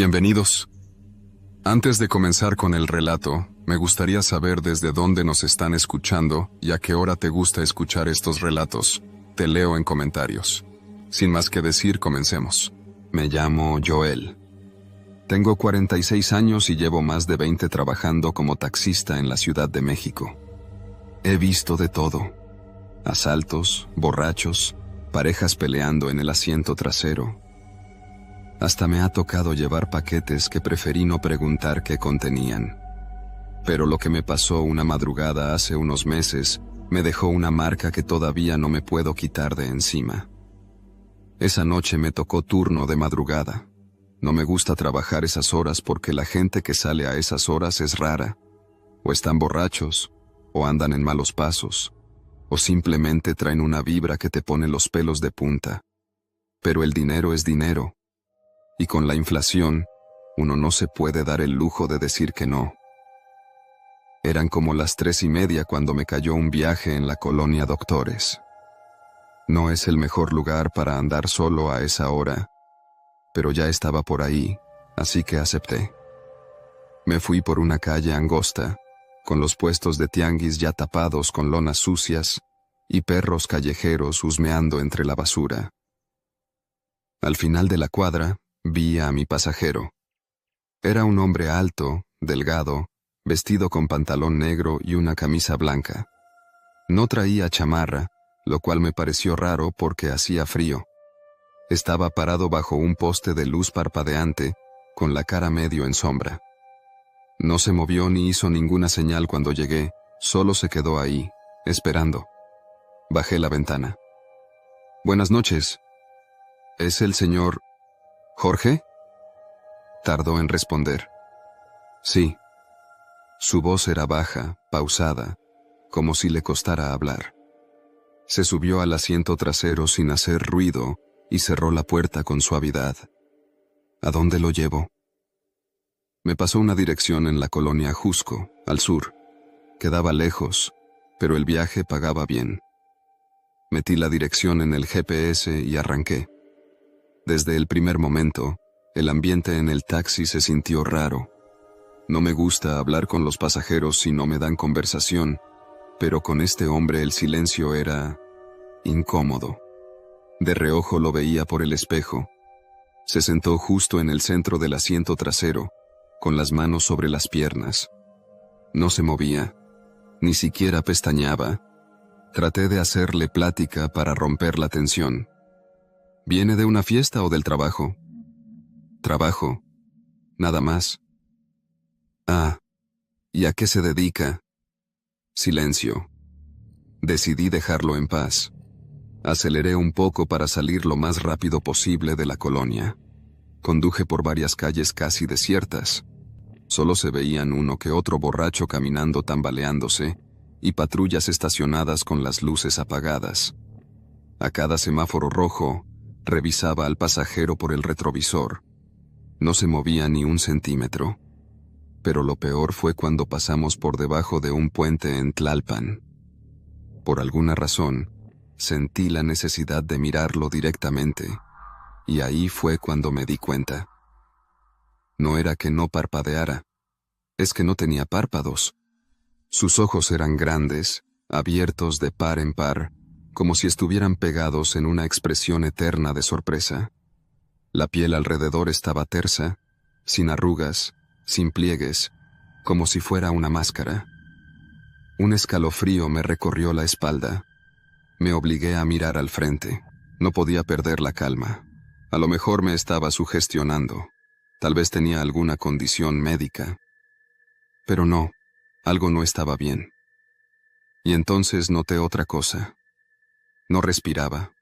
Bienvenidos. Antes de comenzar con el relato, me gustaría saber desde dónde nos están escuchando y a qué hora te gusta escuchar estos relatos. Te leo en comentarios. Sin más que decir, comencemos. Me llamo Joel. Tengo 46 años y llevo más de 20 trabajando como taxista en la Ciudad de México. He visto de todo: asaltos, borrachos, parejas peleando en el asiento trasero. Hasta me ha tocado llevar paquetes que preferí no preguntar qué contenían. Pero lo que me pasó una madrugada hace unos meses me dejó una marca que todavía no me puedo quitar de encima. Esa noche me tocó turno de madrugada. No me gusta trabajar esas horas porque la gente que sale a esas horas es rara. O están borrachos, o andan en malos pasos, o simplemente traen una vibra que te pone los pelos de punta. Pero el dinero es dinero. Y con la inflación, uno no se puede dar el lujo de decir que no. Eran como las 3:30 cuando me cayó un viaje en la colonia Doctores. No es el mejor lugar para andar solo a esa hora, pero ya estaba por ahí, así que acepté. Me fui por una calle angosta, con los puestos de tianguis ya tapados con lonas sucias y perros callejeros husmeando entre la basura. Al final de la cuadra, vi a mi pasajero. Era un hombre alto, delgado, vestido con pantalón negro y una camisa blanca. No traía chamarra, lo cual me pareció raro porque hacía frío. Estaba parado bajo un poste de luz parpadeante, con la cara medio en sombra. No se movió ni hizo ninguna señal cuando llegué, solo se quedó ahí, esperando. Bajé la ventana. «Buenas noches. ¿Es el señor Jorge?» Tardó en responder. «Sí». Su voz era baja, pausada, como si le costara hablar. Se subió al asiento trasero sin hacer ruido y cerró la puerta con suavidad. «¿A dónde lo llevo?» Me pasó una dirección en la colonia Jusco, al sur. Quedaba lejos, pero el viaje pagaba bien. Metí la dirección en el GPS y arranqué. Desde el primer momento, el ambiente en el taxi se sintió raro. No me gusta hablar con los pasajeros si no me dan conversación, pero con este hombre el silencio era incómodo. De reojo lo veía por el espejo. Se sentó justo en el centro del asiento trasero, con las manos sobre las piernas. No se movía, ni siquiera pestañeaba. Traté de hacerle plática para romper la tensión. ¿Viene de una fiesta o del trabajo?» «Trabajo. Nada más». «Ah, ¿y a qué se dedica?» Silencio. Decidí dejarlo en paz. Aceleré un poco para salir lo más rápido posible de la colonia. Conduje por varias calles casi desiertas. Solo se veían uno que otro borracho caminando tambaleándose y patrullas estacionadas con las luces apagadas. A cada semáforo rojo, revisaba al pasajero por el retrovisor. No se movía ni un centímetro. Pero lo peor fue cuando pasamos por debajo de un puente en Tlalpan. Por alguna razón, sentí la necesidad de mirarlo directamente, y ahí fue cuando me di cuenta. No era que no parpadeara, es que no tenía párpados. Sus ojos eran grandes, abiertos de par en par, como si estuvieran pegados en una expresión eterna de sorpresa. La piel alrededor estaba tersa, sin arrugas, sin pliegues, como si fuera una máscara. Un escalofrío me recorrió la espalda. Me obligué a mirar al frente. No podía perder la calma. A lo mejor me estaba sugestionando. Tal vez tenía alguna condición médica. Pero no, algo no estaba bien. Y entonces noté otra cosa. No respiraba.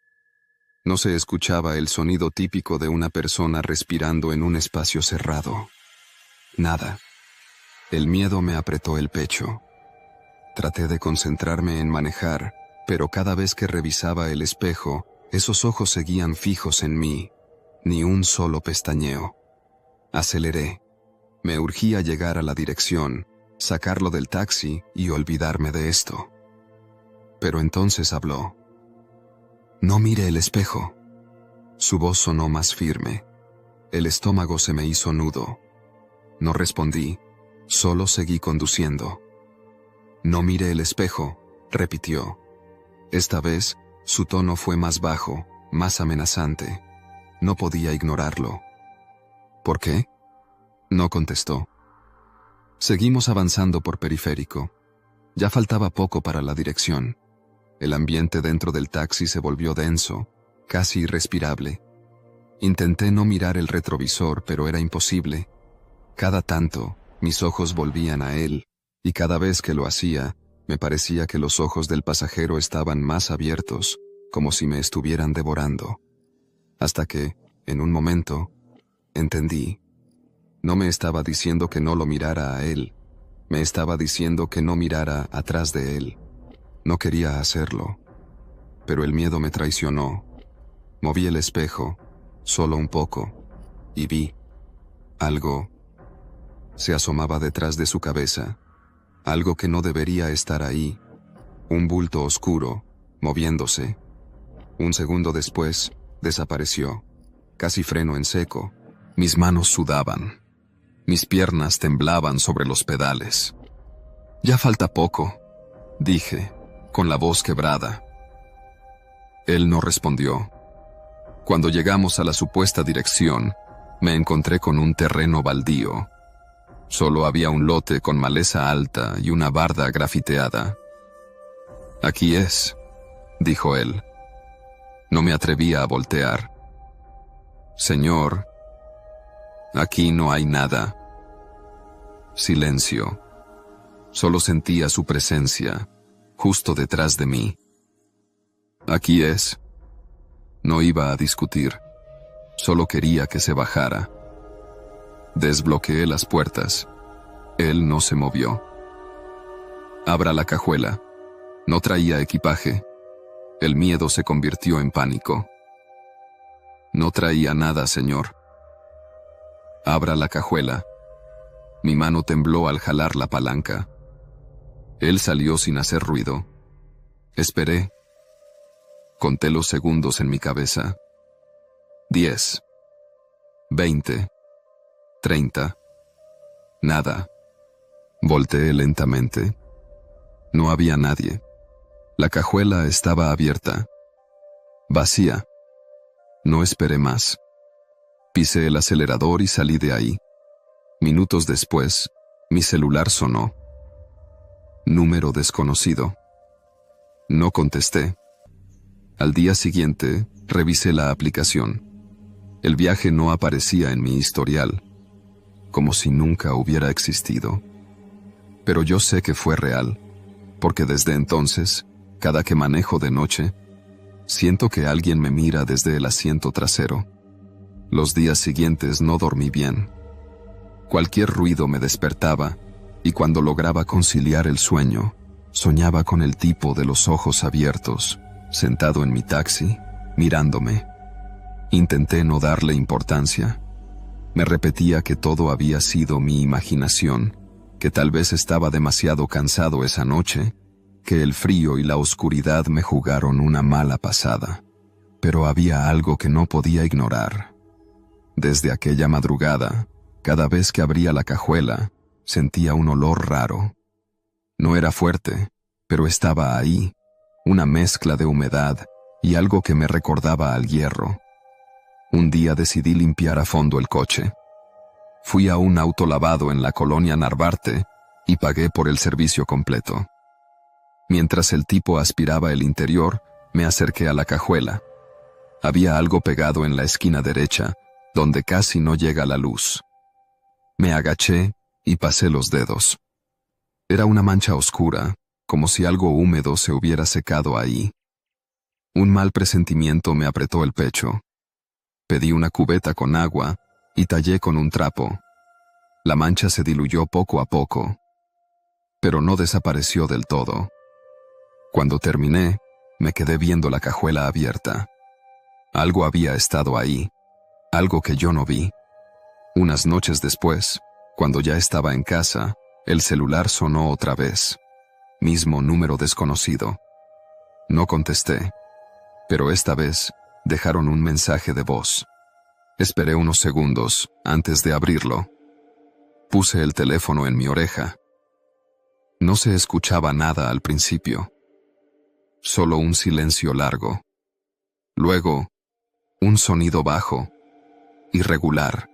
No se escuchaba el sonido típico de una persona respirando en un espacio cerrado. Nada. El miedo me apretó el pecho. Traté de concentrarme en manejar, pero cada vez que revisaba el espejo, esos ojos seguían fijos en mí. Ni un solo pestañeo. Aceleré. Me urgía llegar a la dirección, sacarlo del taxi y olvidarme de esto. Pero entonces habló. «No mire el espejo». Su voz sonó más firme. El estómago se me hizo nudo. No respondí, solo seguí conduciendo. No mire el espejo, repitió. Esta vez, su tono fue más bajo, más amenazante. No podía ignorarlo. ¿Por qué? No contestó. Seguimos avanzando por Periférico. Ya faltaba poco para la dirección. El ambiente dentro del taxi se volvió denso, casi irrespirable. Intenté no mirar el retrovisor, pero era imposible. Cada tanto, mis ojos volvían a él, y cada vez que lo hacía, me parecía que los ojos del pasajero estaban más abiertos, como si me estuvieran devorando. Hasta que, en un momento, entendí. No me estaba diciendo que no lo mirara a él, me estaba diciendo que no mirara atrás de él. No quería hacerlo, pero el miedo me traicionó. Moví el espejo, solo un poco, y vi. Algo se asomaba detrás de su cabeza, algo que no debería estar ahí, un bulto oscuro, moviéndose. Un segundo después, desapareció. Casi freno en seco. Mis manos sudaban. Mis piernas temblaban sobre los pedales. Ya falta poco, dije, con la voz quebrada. Él no respondió. Cuando llegamos a la supuesta dirección, me encontré con un terreno baldío. Solo había un lote con maleza alta y una barda grafiteada. Aquí es, dijo él. No me atrevía a voltear. Señor, aquí no hay nada. Silencio. Solo sentía su presencia, justo detrás de mí. Aquí es. No iba a discutir. Solo quería que se bajara. Desbloqueé las puertas. Él no se movió. Abra la cajuela. No traía equipaje. El miedo se convirtió en pánico. No traía nada, señor. Abra la cajuela. Mi mano tembló al jalar la palanca. Él salió sin hacer ruido. Esperé. Conté los segundos en mi cabeza. 10. 20. 30. Nada. Volteé lentamente. No había nadie. La cajuela estaba abierta. Vacía. No esperé más. Pisé el acelerador y salí de ahí. Minutos después, mi celular sonó. Número desconocido. No contesté. Al día siguiente, revisé la aplicación. El viaje no aparecía en mi historial, como si nunca hubiera existido. Pero yo sé que fue real, porque desde entonces, cada que manejo de noche, siento que alguien me mira desde el asiento trasero. Los días siguientes no dormí bien. Cualquier ruido me despertaba, y cuando lograba conciliar el sueño, soñaba con el tipo de los ojos abiertos, sentado en mi taxi, mirándome. Intenté no darle importancia. Me repetía que todo había sido mi imaginación, que tal vez estaba demasiado cansado esa noche, que el frío y la oscuridad me jugaron una mala pasada. Pero había algo que no podía ignorar. Desde aquella madrugada, cada vez que abría la cajuela, sentía un olor raro. No era fuerte, pero estaba ahí, una mezcla de humedad y algo que me recordaba al hierro. Un día decidí limpiar a fondo el coche. Fui a un autolavado en la colonia Narvarte y pagué por el servicio completo. Mientras el tipo aspiraba el interior, me acerqué a la cajuela. Había algo pegado en la esquina derecha, donde casi no llega la luz. Me agaché y pasé los dedos. Era una mancha oscura, como si algo húmedo se hubiera secado ahí. Un mal presentimiento me apretó el pecho. Pedí una cubeta con agua y tallé con un trapo. La mancha se diluyó poco a poco, pero no desapareció del todo. Cuando terminé, me quedé viendo la cajuela abierta. Algo había estado ahí, algo que yo no vi. Unas noches después, cuando ya estaba en casa, el celular sonó otra vez. Mismo número desconocido. No contesté, pero esta vez dejaron un mensaje de voz. Esperé unos segundos antes de abrirlo. Puse el teléfono en mi oreja. No se escuchaba nada al principio. Solo un silencio largo. Luego, un sonido bajo, irregular,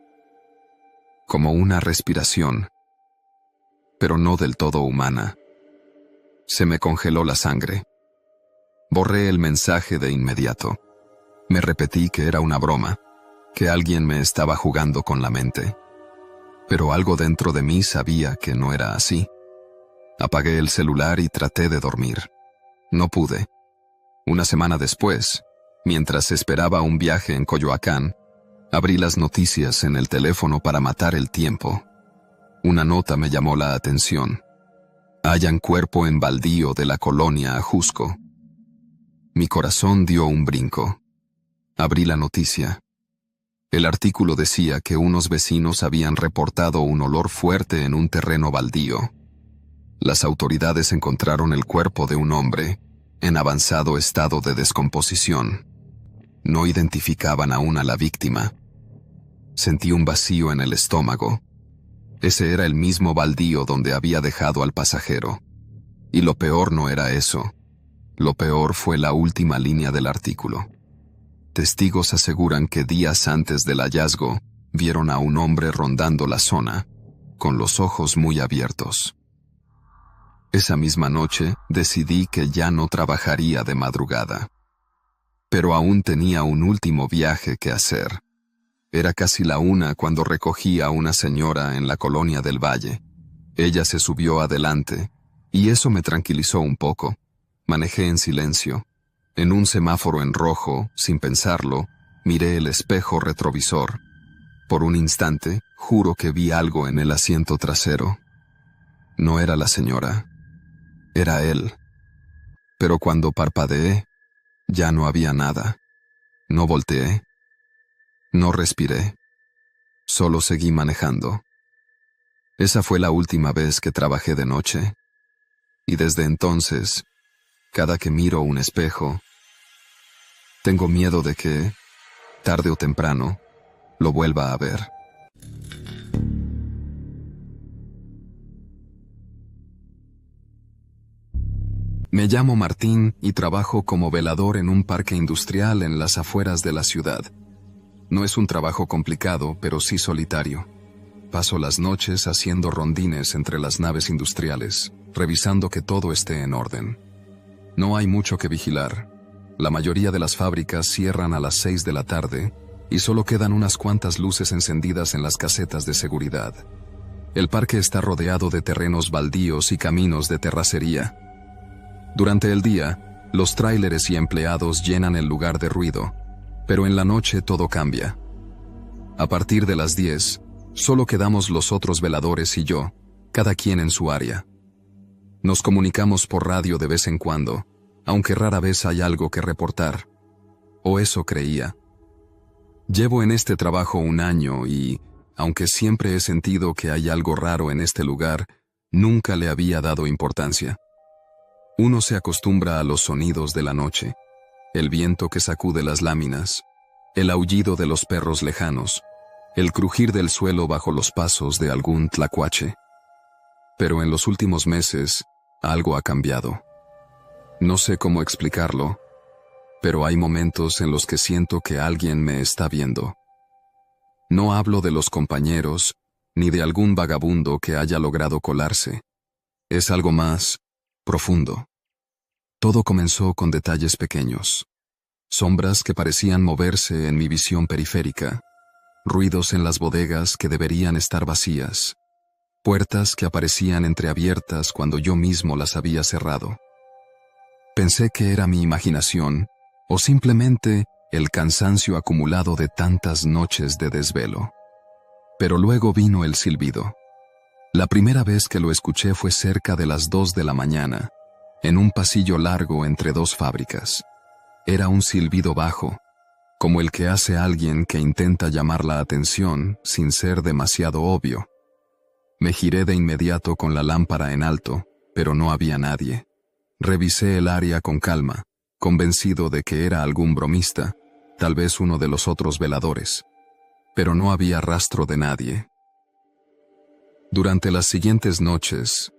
como una respiración, pero no del todo humana. Se me congeló la sangre. Borré el mensaje de inmediato. Me repetí que era una broma, que alguien me estaba jugando con la mente. Pero algo dentro de mí sabía que no era así. Apagué el celular y traté de dormir. No pude. Una semana después, mientras esperaba un viaje en Coyoacán, abrí las noticias en el teléfono para matar el tiempo. Una nota me llamó la atención. Hallan cuerpo en baldío de la colonia Ajusco. Mi corazón dio un brinco. Abrí la noticia. El artículo decía que unos vecinos habían reportado un olor fuerte en un terreno baldío. Las autoridades encontraron el cuerpo de un hombre, en avanzado estado de descomposición. No identificaban aún a la víctima. Sentí un vacío en el estómago. Ese era el mismo baldío donde había dejado al pasajero. Y lo peor no era eso. Lo peor fue la última línea del artículo. Testigos aseguran que días antes del hallazgo, vieron a un hombre rondando la zona, con los ojos muy abiertos. Esa misma noche, decidí que ya no trabajaría de madrugada. Pero aún tenía un último viaje que hacer. Era casi la 1 cuando recogí a una señora en la colonia del Valle. Ella se subió adelante, y eso me tranquilizó un poco. Manejé en silencio. En un semáforo en rojo, sin pensarlo, miré el espejo retrovisor. Por un instante, juro que vi algo en el asiento trasero. No era la señora. Era él. Pero cuando parpadeé, ya no había nada. No volteé. No respiré. Solo seguí manejando. Esa fue la última vez que trabajé de noche. Y desde entonces, cada que miro un espejo, tengo miedo de que, tarde o temprano, lo vuelva a ver. Me llamo Martín y trabajo como velador en un parque industrial en las afueras de la ciudad. No es un trabajo complicado, pero sí solitario. Paso las noches haciendo rondines entre las naves industriales, revisando que todo esté en orden. No hay mucho que vigilar. La mayoría de las fábricas cierran a las 6 de la tarde y solo quedan unas cuantas luces encendidas en las casetas de seguridad. El parque está rodeado de terrenos baldíos y caminos de terracería. Durante el día, los tráileres y empleados llenan el lugar de ruido, pero en la noche todo cambia. A partir de las 10, solo quedamos los otros veladores y yo, cada quien en su área. Nos comunicamos por radio de vez en cuando, aunque rara vez hay algo que reportar. O eso creía. Llevo en este trabajo 1 año y, aunque siempre he sentido que hay algo raro en este lugar, nunca le había dado importancia. Uno se acostumbra a los sonidos de la noche, el viento que sacude las láminas, el aullido de los perros lejanos, el crujir del suelo bajo los pasos de algún tlacuache. Pero en los últimos meses, algo ha cambiado. No sé cómo explicarlo, pero hay momentos en los que siento que alguien me está viendo. No hablo de los compañeros, ni de algún vagabundo que haya logrado colarse. Es algo más profundo. Todo comenzó con detalles pequeños. Sombras que parecían moverse en mi visión periférica. Ruidos en las bodegas que deberían estar vacías. Puertas que aparecían entreabiertas cuando yo mismo las había cerrado. Pensé que era mi imaginación, o simplemente el cansancio acumulado de tantas noches de desvelo. Pero luego vino el silbido. La primera vez que lo escuché fue cerca de las 2 de la mañana, en un pasillo largo entre 2 fábricas. Era un silbido bajo, como el que hace alguien que intenta llamar la atención sin ser demasiado obvio. Me giré de inmediato con la lámpara en alto, pero no había nadie. Revisé el área con calma, convencido de que era algún bromista, tal vez uno de los otros veladores. pero no había rastro de nadie. Durante las siguientes noches,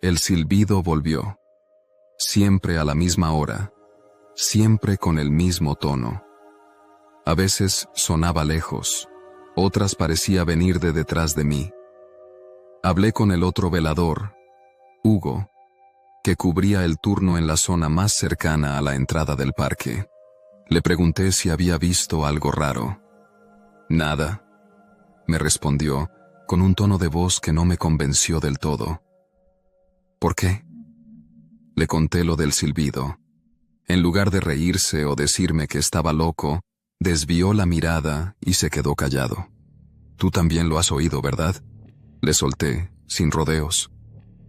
el silbido volvió, siempre a la misma hora, siempre con el mismo tono. A veces sonaba lejos, otras parecía venir de detrás de mí. Hablé con el otro velador, Hugo, que cubría el turno en la zona más cercana a la entrada del parque. Le pregunté si había visto algo raro. Nada, me respondió, con un tono de voz que no me convenció del todo. ¿Por qué? Le conté lo del silbido. En lugar de reírse o decirme que estaba loco, desvió la mirada y se quedó callado. Tú también lo has oído, ¿verdad? Le solté, sin rodeos.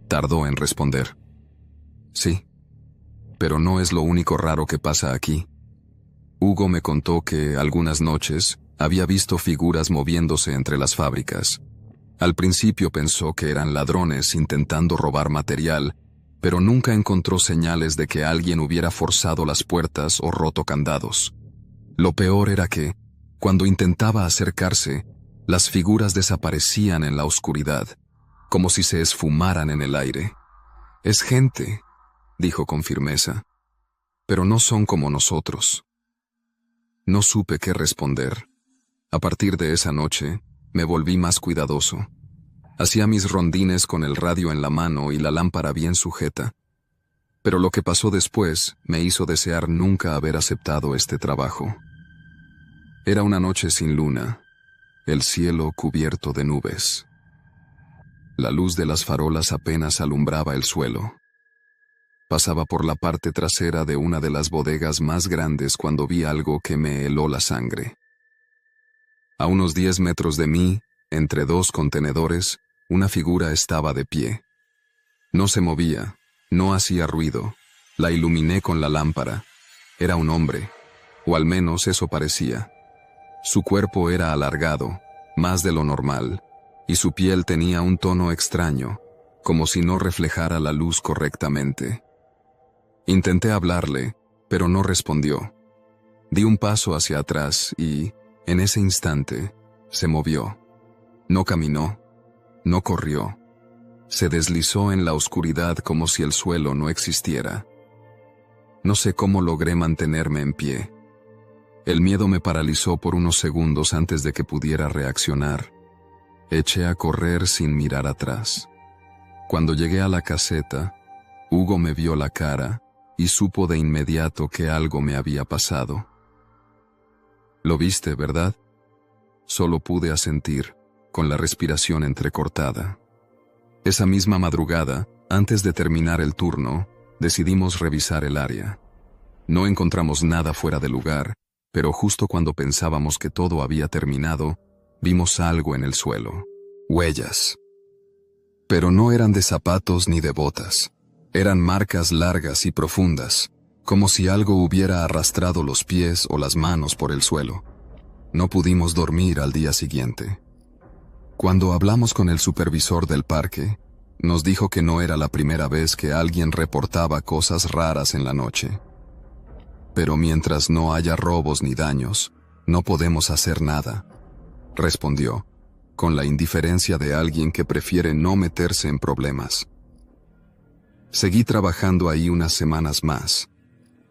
Tardó en responder. Sí, pero no es lo único raro que pasa aquí. Hugo me contó que, algunas noches, había visto figuras moviéndose entre las fábricas. Al principio pensó que eran ladrones intentando robar material, pero nunca encontró señales de que alguien hubiera forzado las puertas o roto candados. Lo peor era que, cuando intentaba acercarse, las figuras desaparecían en la oscuridad, como si se esfumaran en el aire. Es gente, dijo con firmeza, pero no son como nosotros. No supe qué responder. A partir de esa noche, me volví más cuidadoso. Hacía mis rondines con el radio en la mano y la lámpara bien sujeta. Pero lo que pasó después me hizo desear nunca haber aceptado este trabajo. Era una noche sin luna, el cielo cubierto de nubes. La luz de las farolas apenas alumbraba el suelo. Pasaba por la parte trasera de una de las bodegas más grandes cuando vi algo que me heló la sangre. A unos 10 metros de mí, entre dos contenedores, una figura estaba de pie. No se movía, no hacía ruido. La iluminé con la lámpara. Era un hombre, o al menos eso parecía. Su cuerpo era alargado, más de lo normal, y su piel tenía un tono extraño, como si no reflejara la luz correctamente. Intenté hablarle, pero no respondió. Di un paso hacia atrás y, en ese instante, se movió. No caminó, no corrió. Se deslizó en la oscuridad como si el suelo no existiera. No sé cómo logré mantenerme en pie. El miedo me paralizó por unos segundos antes de que pudiera reaccionar. Eché a correr sin mirar atrás. Cuando llegué a la caseta, Hugo me vio la cara y supo de inmediato que algo me había pasado. Lo viste, ¿verdad? Solo pude asentir, con la respiración entrecortada. Esa misma madrugada, antes de terminar el turno, decidimos revisar el área. No encontramos nada fuera de lugar, pero justo cuando pensábamos que todo había terminado, vimos algo en el suelo. Huellas. Pero no eran de zapatos ni de botas. Eran marcas largas y profundas, como si algo hubiera arrastrado los pies o las manos por el suelo. No pudimos dormir al día siguiente. Cuando hablamos con el supervisor del parque, nos dijo que no era la primera vez que alguien reportaba cosas raras en la noche. Pero mientras no haya robos ni daños, no podemos hacer nada, respondió, con la indiferencia de alguien que prefiere no meterse en problemas. Seguí trabajando ahí unas semanas más,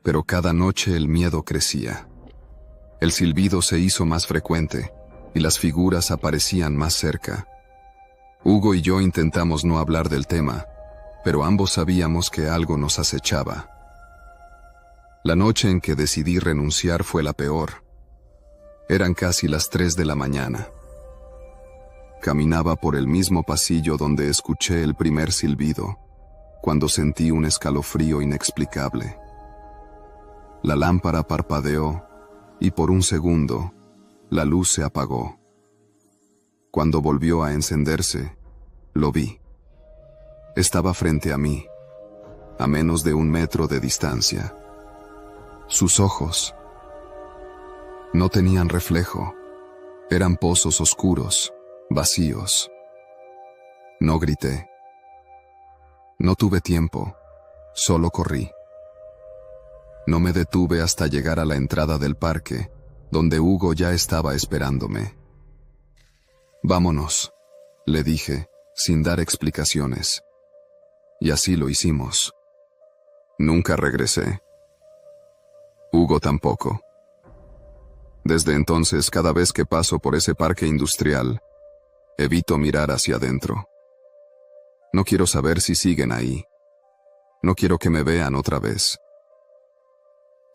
pero cada noche el miedo crecía. El silbido se hizo más frecuente y las figuras aparecían más cerca. Hugo y yo intentamos no hablar del tema, pero ambos sabíamos que algo nos acechaba. La noche en que decidí renunciar fue la peor. Eran casi las 3 de la mañana. Caminaba por el mismo pasillo donde escuché el primer silbido, cuando sentí un escalofrío inexplicable. La lámpara parpadeó y por un segundo, la luz se apagó. Cuando volvió a encenderse, lo vi. Estaba frente a mí, a menos de 1 metro de distancia. Sus ojos no tenían reflejo, eran pozos oscuros, vacíos. No grité. No tuve tiempo, solo corrí. No me detuve hasta llegar a la entrada del parque, donde Hugo ya estaba esperándome. Vámonos, le dije, sin dar explicaciones. Y así lo hicimos. Nunca regresé. Hugo tampoco. Desde entonces, cada vez que paso por ese parque industrial, evito mirar hacia adentro. No quiero saber si siguen ahí. No quiero que me vean otra vez.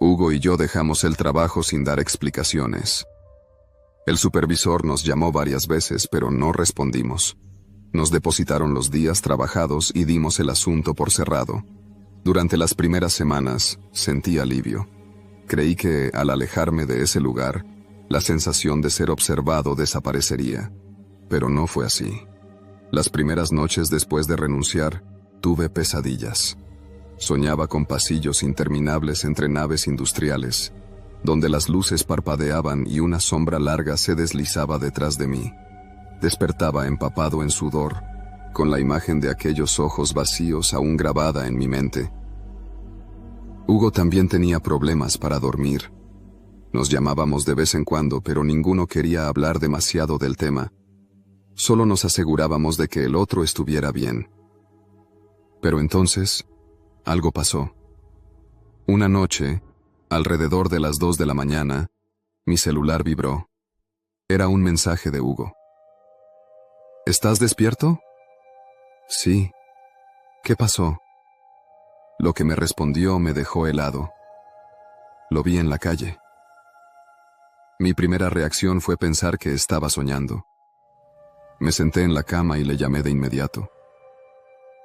Hugo y yo dejamos el trabajo sin dar explicaciones. El supervisor nos llamó varias veces, pero no respondimos. Nos depositaron los días trabajados y dimos el asunto por cerrado. Durante las primeras semanas, sentí alivio. Creí que, al alejarme de ese lugar, la sensación de ser observado desaparecería. Pero no fue así. Las primeras noches después de renunciar, tuve pesadillas. Soñaba con pasillos interminables entre naves industriales, donde las luces parpadeaban y una sombra larga se deslizaba detrás de mí. Despertaba empapado en sudor, con la imagen de aquellos ojos vacíos aún grabada en mi mente. Hugo también tenía problemas para dormir. Nos llamábamos de vez en cuando, pero ninguno quería hablar demasiado del tema. Solo nos asegurábamos de que el otro estuviera bien. Pero entonces, algo pasó. Una noche, alrededor de las 2 de la mañana, mi celular vibró. Era un mensaje de Hugo. ¿Estás despierto? Sí. ¿Qué pasó? Lo que me respondió me dejó helado. Lo vi en la calle. Mi primera reacción fue pensar que estaba soñando. Me senté en la cama y le llamé de inmediato.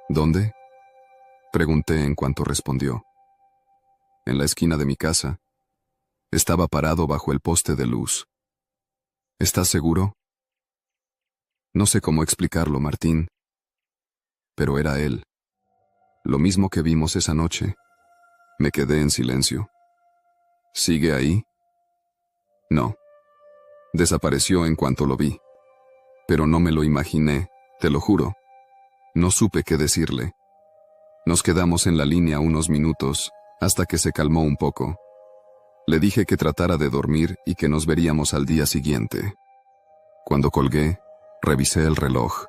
¿Dónde? Pregunté en cuanto respondió. En la esquina de mi casa. Estaba parado bajo el poste de luz. ¿Estás seguro? No sé cómo explicarlo, Martín. Pero era él. Lo mismo que vimos esa noche. Me quedé en silencio. ¿Sigue ahí? No. Desapareció en cuanto lo vi. Pero no me lo imaginé, te lo juro. No supe qué decirle. Nos quedamos en la línea unos minutos, hasta que se calmó un poco. Le dije que tratara de dormir y que nos veríamos al día siguiente. Cuando colgué, revisé el reloj.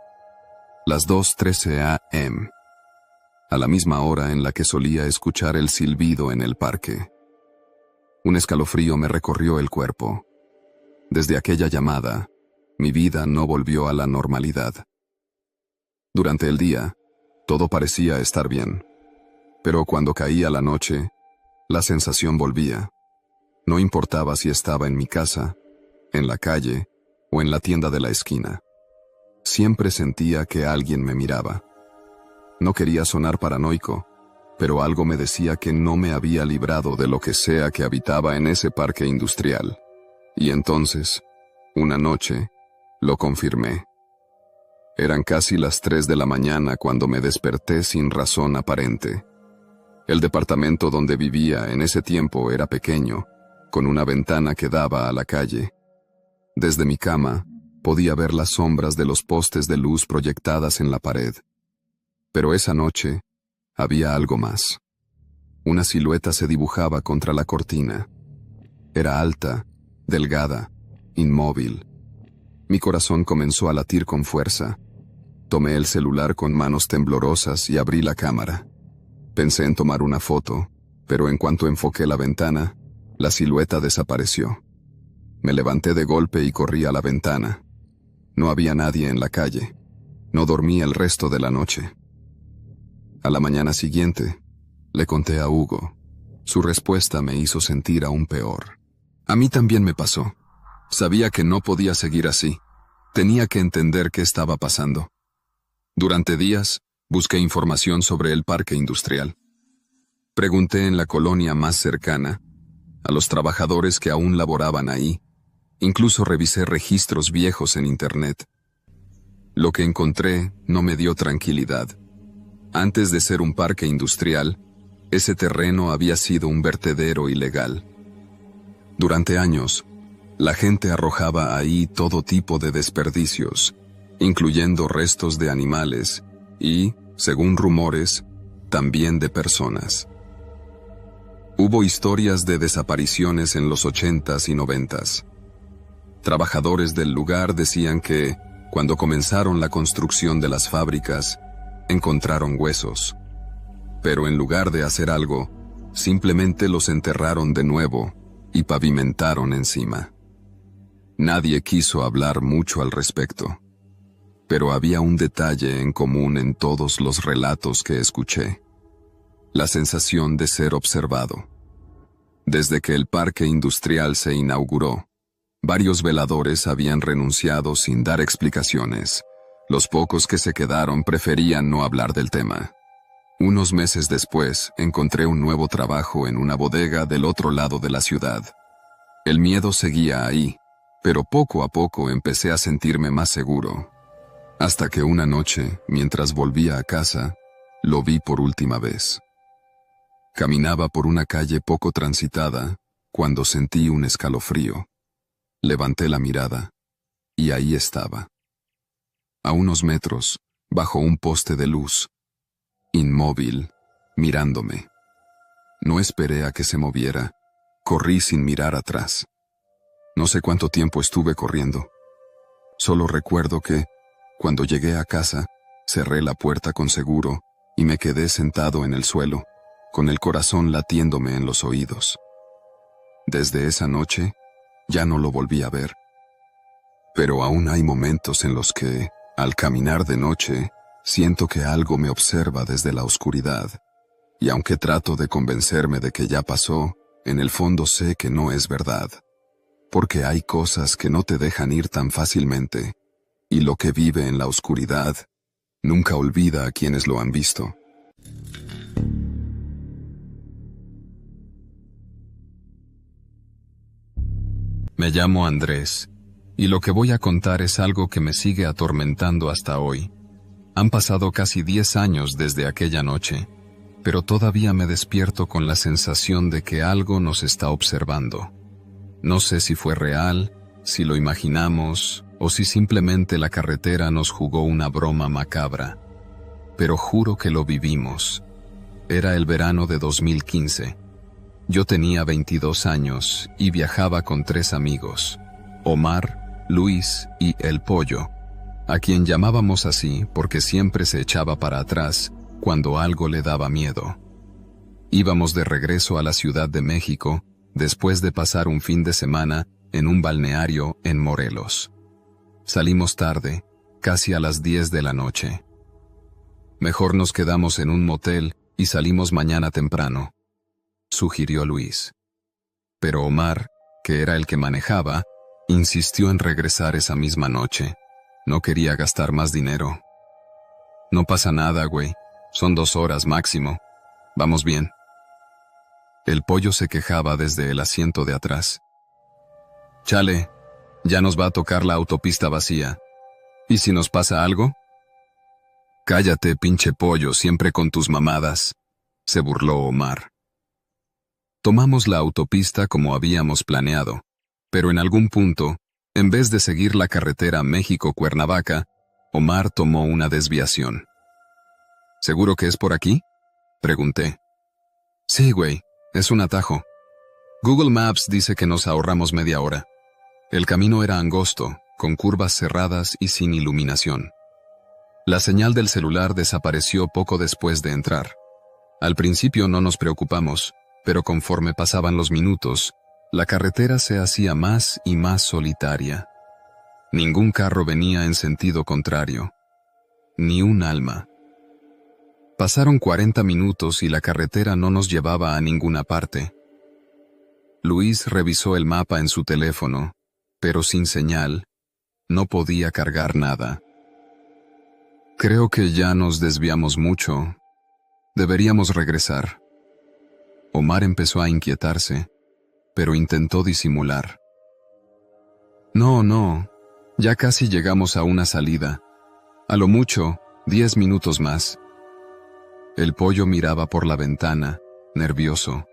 Las 2:13 a.m. A la misma hora en la que solía escuchar el silbido en el parque. Un escalofrío me recorrió el cuerpo. Desde aquella llamada, mi vida no volvió a la normalidad. Durante el día, todo parecía estar bien. Pero cuando caía la noche, la sensación volvía. No importaba si estaba en mi casa, en la calle o en la tienda de la esquina. Siempre sentía que alguien me miraba. No quería sonar paranoico, pero algo me decía que no me había librado de lo que sea que habitaba en ese parque industrial. Y entonces, una noche, lo confirmé. Eran casi las 3 de la mañana cuando me desperté sin razón aparente. El departamento donde vivía en ese tiempo era pequeño, con una ventana que daba a la calle. Desde mi cama, podía ver las sombras de los postes de luz proyectadas en la pared. Pero esa noche, había algo más. Una silueta se dibujaba contra la cortina. Era alta, delgada, inmóvil. Mi corazón comenzó a latir con fuerza. Tomé el celular con manos temblorosas y abrí la cámara. Pensé en tomar una foto, pero en cuanto enfoqué la ventana, la silueta desapareció. Me levanté de golpe y corrí a la ventana. No había nadie en la calle. No dormí el resto de la noche. A la mañana siguiente, le conté a Hugo. Su respuesta me hizo sentir aún peor. A mí también me pasó. Sabía que no podía seguir así. Tenía que entender qué estaba pasando. Durante días, busqué información sobre el parque industrial. Pregunté en la colonia más cercana, a los trabajadores que aún laboraban ahí. Incluso revisé registros viejos en Internet. Lo que encontré no me dio tranquilidad. Antes de ser un parque industrial, ese terreno había sido un vertedero ilegal. Durante años, la gente arrojaba ahí todo tipo de desperdicios, incluyendo restos de animales y, según rumores, también de personas. Hubo historias de desapariciones en los 80s y 90s. Trabajadores del lugar decían que, Cuando comenzaron la construcción de las fábricas, encontraron huesos. Pero en lugar de hacer algo, simplemente los enterraron de nuevo y pavimentaron encima. Nadie quiso hablar mucho al respecto, pero había un detalle en común en todos los relatos que escuché: la sensación de ser observado. Desde que el parque industrial se inauguró, varios veladores habían renunciado sin dar explicaciones. Los pocos que se quedaron preferían no hablar del tema. Unos meses después, encontré un nuevo trabajo en una bodega del otro lado de la ciudad. El miedo seguía ahí, pero poco a poco empecé a sentirme más seguro. Hasta que una noche, mientras volvía a casa, lo vi por última vez. Caminaba por una calle poco transitada cuando sentí un escalofrío. Levanté la mirada, y ahí estaba. A unos metros, bajo un poste de luz, inmóvil, mirándome. No esperé a que se moviera, corrí sin mirar atrás. No sé cuánto tiempo estuve corriendo. Solo recuerdo que, cuando llegué a casa, cerré la puerta con seguro y me quedé sentado en el suelo, con el corazón latiéndome en los oídos. Desde esa noche, ya no lo volví a ver. Pero aún hay momentos en los que, al caminar de noche, siento que algo me observa desde la oscuridad, y aunque trato de convencerme de que ya pasó, en el fondo sé que no es verdad. Porque hay cosas que no te dejan ir tan fácilmente, y lo que vive en la oscuridad nunca olvida a quienes lo han visto. Me llamo Andrés, y lo que voy a contar es algo que me sigue atormentando hasta hoy. Han pasado casi 10 años desde aquella noche, pero todavía me despierto con la sensación de que algo nos está observando. No sé si fue real, si lo imaginamos, o si simplemente la carretera nos jugó una broma macabra. Pero juro que lo vivimos. Era el verano de 2015. Yo tenía 22 años y viajaba con 3 amigos, Omar, Luis y El Pollo, a quien llamábamos así porque siempre se echaba para atrás cuando algo le daba miedo. Íbamos de regreso a la Ciudad de México después de pasar un fin de semana en un balneario en Morelos. Salimos tarde, casi a las 10 de la noche. Mejor nos quedamos en un motel y salimos mañana temprano, sugirió Luis. Pero Omar, que era el que manejaba, insistió en regresar esa misma noche. No quería gastar más dinero. No pasa nada, güey. Son 2 horas máximo. Vamos bien. El Pollo se quejaba desde el asiento de atrás. Chale, ya nos va a tocar la autopista vacía. ¿Y si nos pasa algo? Cállate, pinche Pollo, siempre con tus mamadas, se burló Omar. Tomamos la autopista como habíamos planeado, pero en algún punto, en vez de seguir la carretera México-Cuernavaca, Omar tomó una desviación. ¿Seguro que es por aquí?, pregunté. Sí, güey, es un atajo. Google Maps dice que nos ahorramos media hora. El camino era angosto, con curvas cerradas y sin iluminación. La señal del celular desapareció poco después de entrar. Al principio no nos preocupamos, pero conforme pasaban los minutos, la carretera se hacía más y más solitaria. Ningún carro venía en sentido contrario. Ni un alma. Pasaron 40 minutos y la carretera no nos llevaba a ninguna parte. Luis revisó el mapa en su teléfono, pero sin señal, no podía cargar nada. Creo que ya nos desviamos mucho. Deberíamos regresar. Omar empezó a inquietarse, pero intentó disimular. No, ya casi llegamos a una salida. A lo mucho, 10 minutos más. El Pollo miraba por la ventana, nervioso.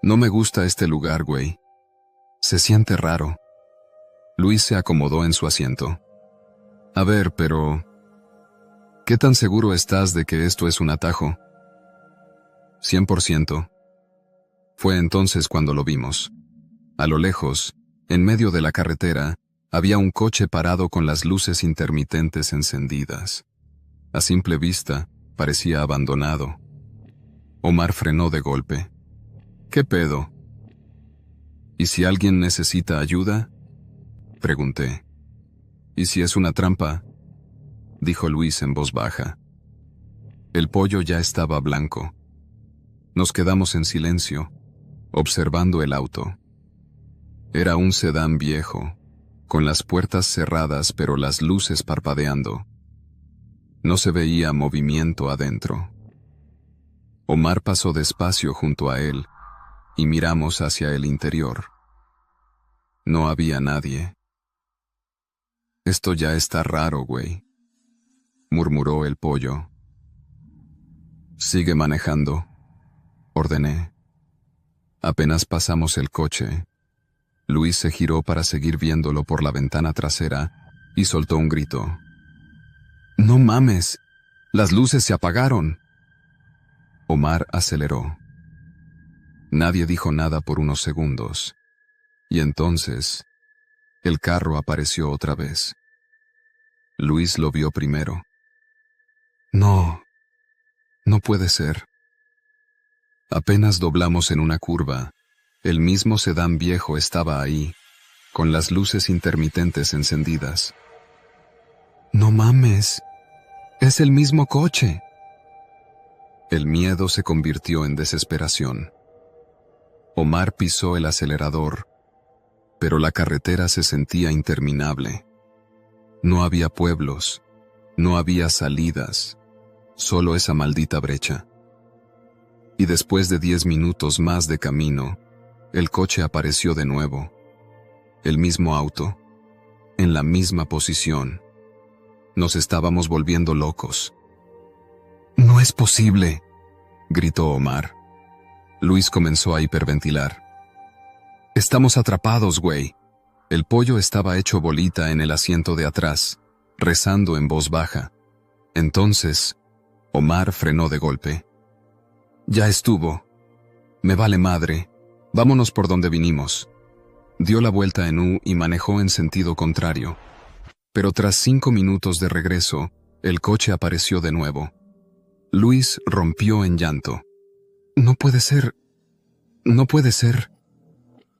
No me gusta este lugar, güey. Se siente raro. Luis se acomodó en su asiento. A ver, pero... ¿qué tan seguro estás de que esto es un atajo? 100%. Fue entonces cuando lo vimos. A lo lejos, en medio de la carretera, Había un coche parado con las luces intermitentes encendidas. A simple vista, parecía abandonado. Omar frenó de golpe. ¿Qué pedo? ¿Y si alguien necesita ayuda? Pregunté. ¿Y si es una trampa? Dijo Luis en voz baja. El pollo ya estaba blanco. Nos quedamos en silencio, observando el auto. Era un sedán viejo, con las puertas cerradas pero las luces parpadeando. No se veía movimiento adentro. Omar pasó despacio junto a él y miramos hacia el interior. No había nadie. Esto ya está raro, güey, murmuró el pollo. Sigue manejando, ordené. Apenas pasamos el coche, Luis se giró para seguir viéndolo por la ventana trasera y soltó un grito. ¡No mames! ¡Las luces se apagaron! Omar aceleró. Nadie dijo nada por unos segundos, y entonces el carro apareció otra vez. Luis lo vio primero. No puede ser. Apenas doblamos en una curva, el mismo sedán viejo estaba ahí, con las luces intermitentes encendidas. ¡No mames! ¡Es el mismo coche! El miedo se convirtió en desesperación. Omar pisó el acelerador, pero la carretera se sentía interminable. No había pueblos, no había salidas, solo esa maldita brecha. Y después de 10 minutos más de camino, el coche apareció de nuevo. El mismo auto, en la misma posición. Nos estábamos volviendo locos. «¡No es posible!», gritó Omar. Luis comenzó a hiperventilar. «Estamos atrapados, güey». El pollo estaba hecho bolita en el asiento de atrás, rezando en voz baja. Entonces, Omar frenó de golpe. «Ya estuvo. Me vale madre. Vámonos por donde vinimos». Dio la vuelta en U y manejó en sentido contrario. Pero tras 5 minutos de regreso, el coche apareció de nuevo. Luis rompió en llanto. «No puede ser. No puede ser».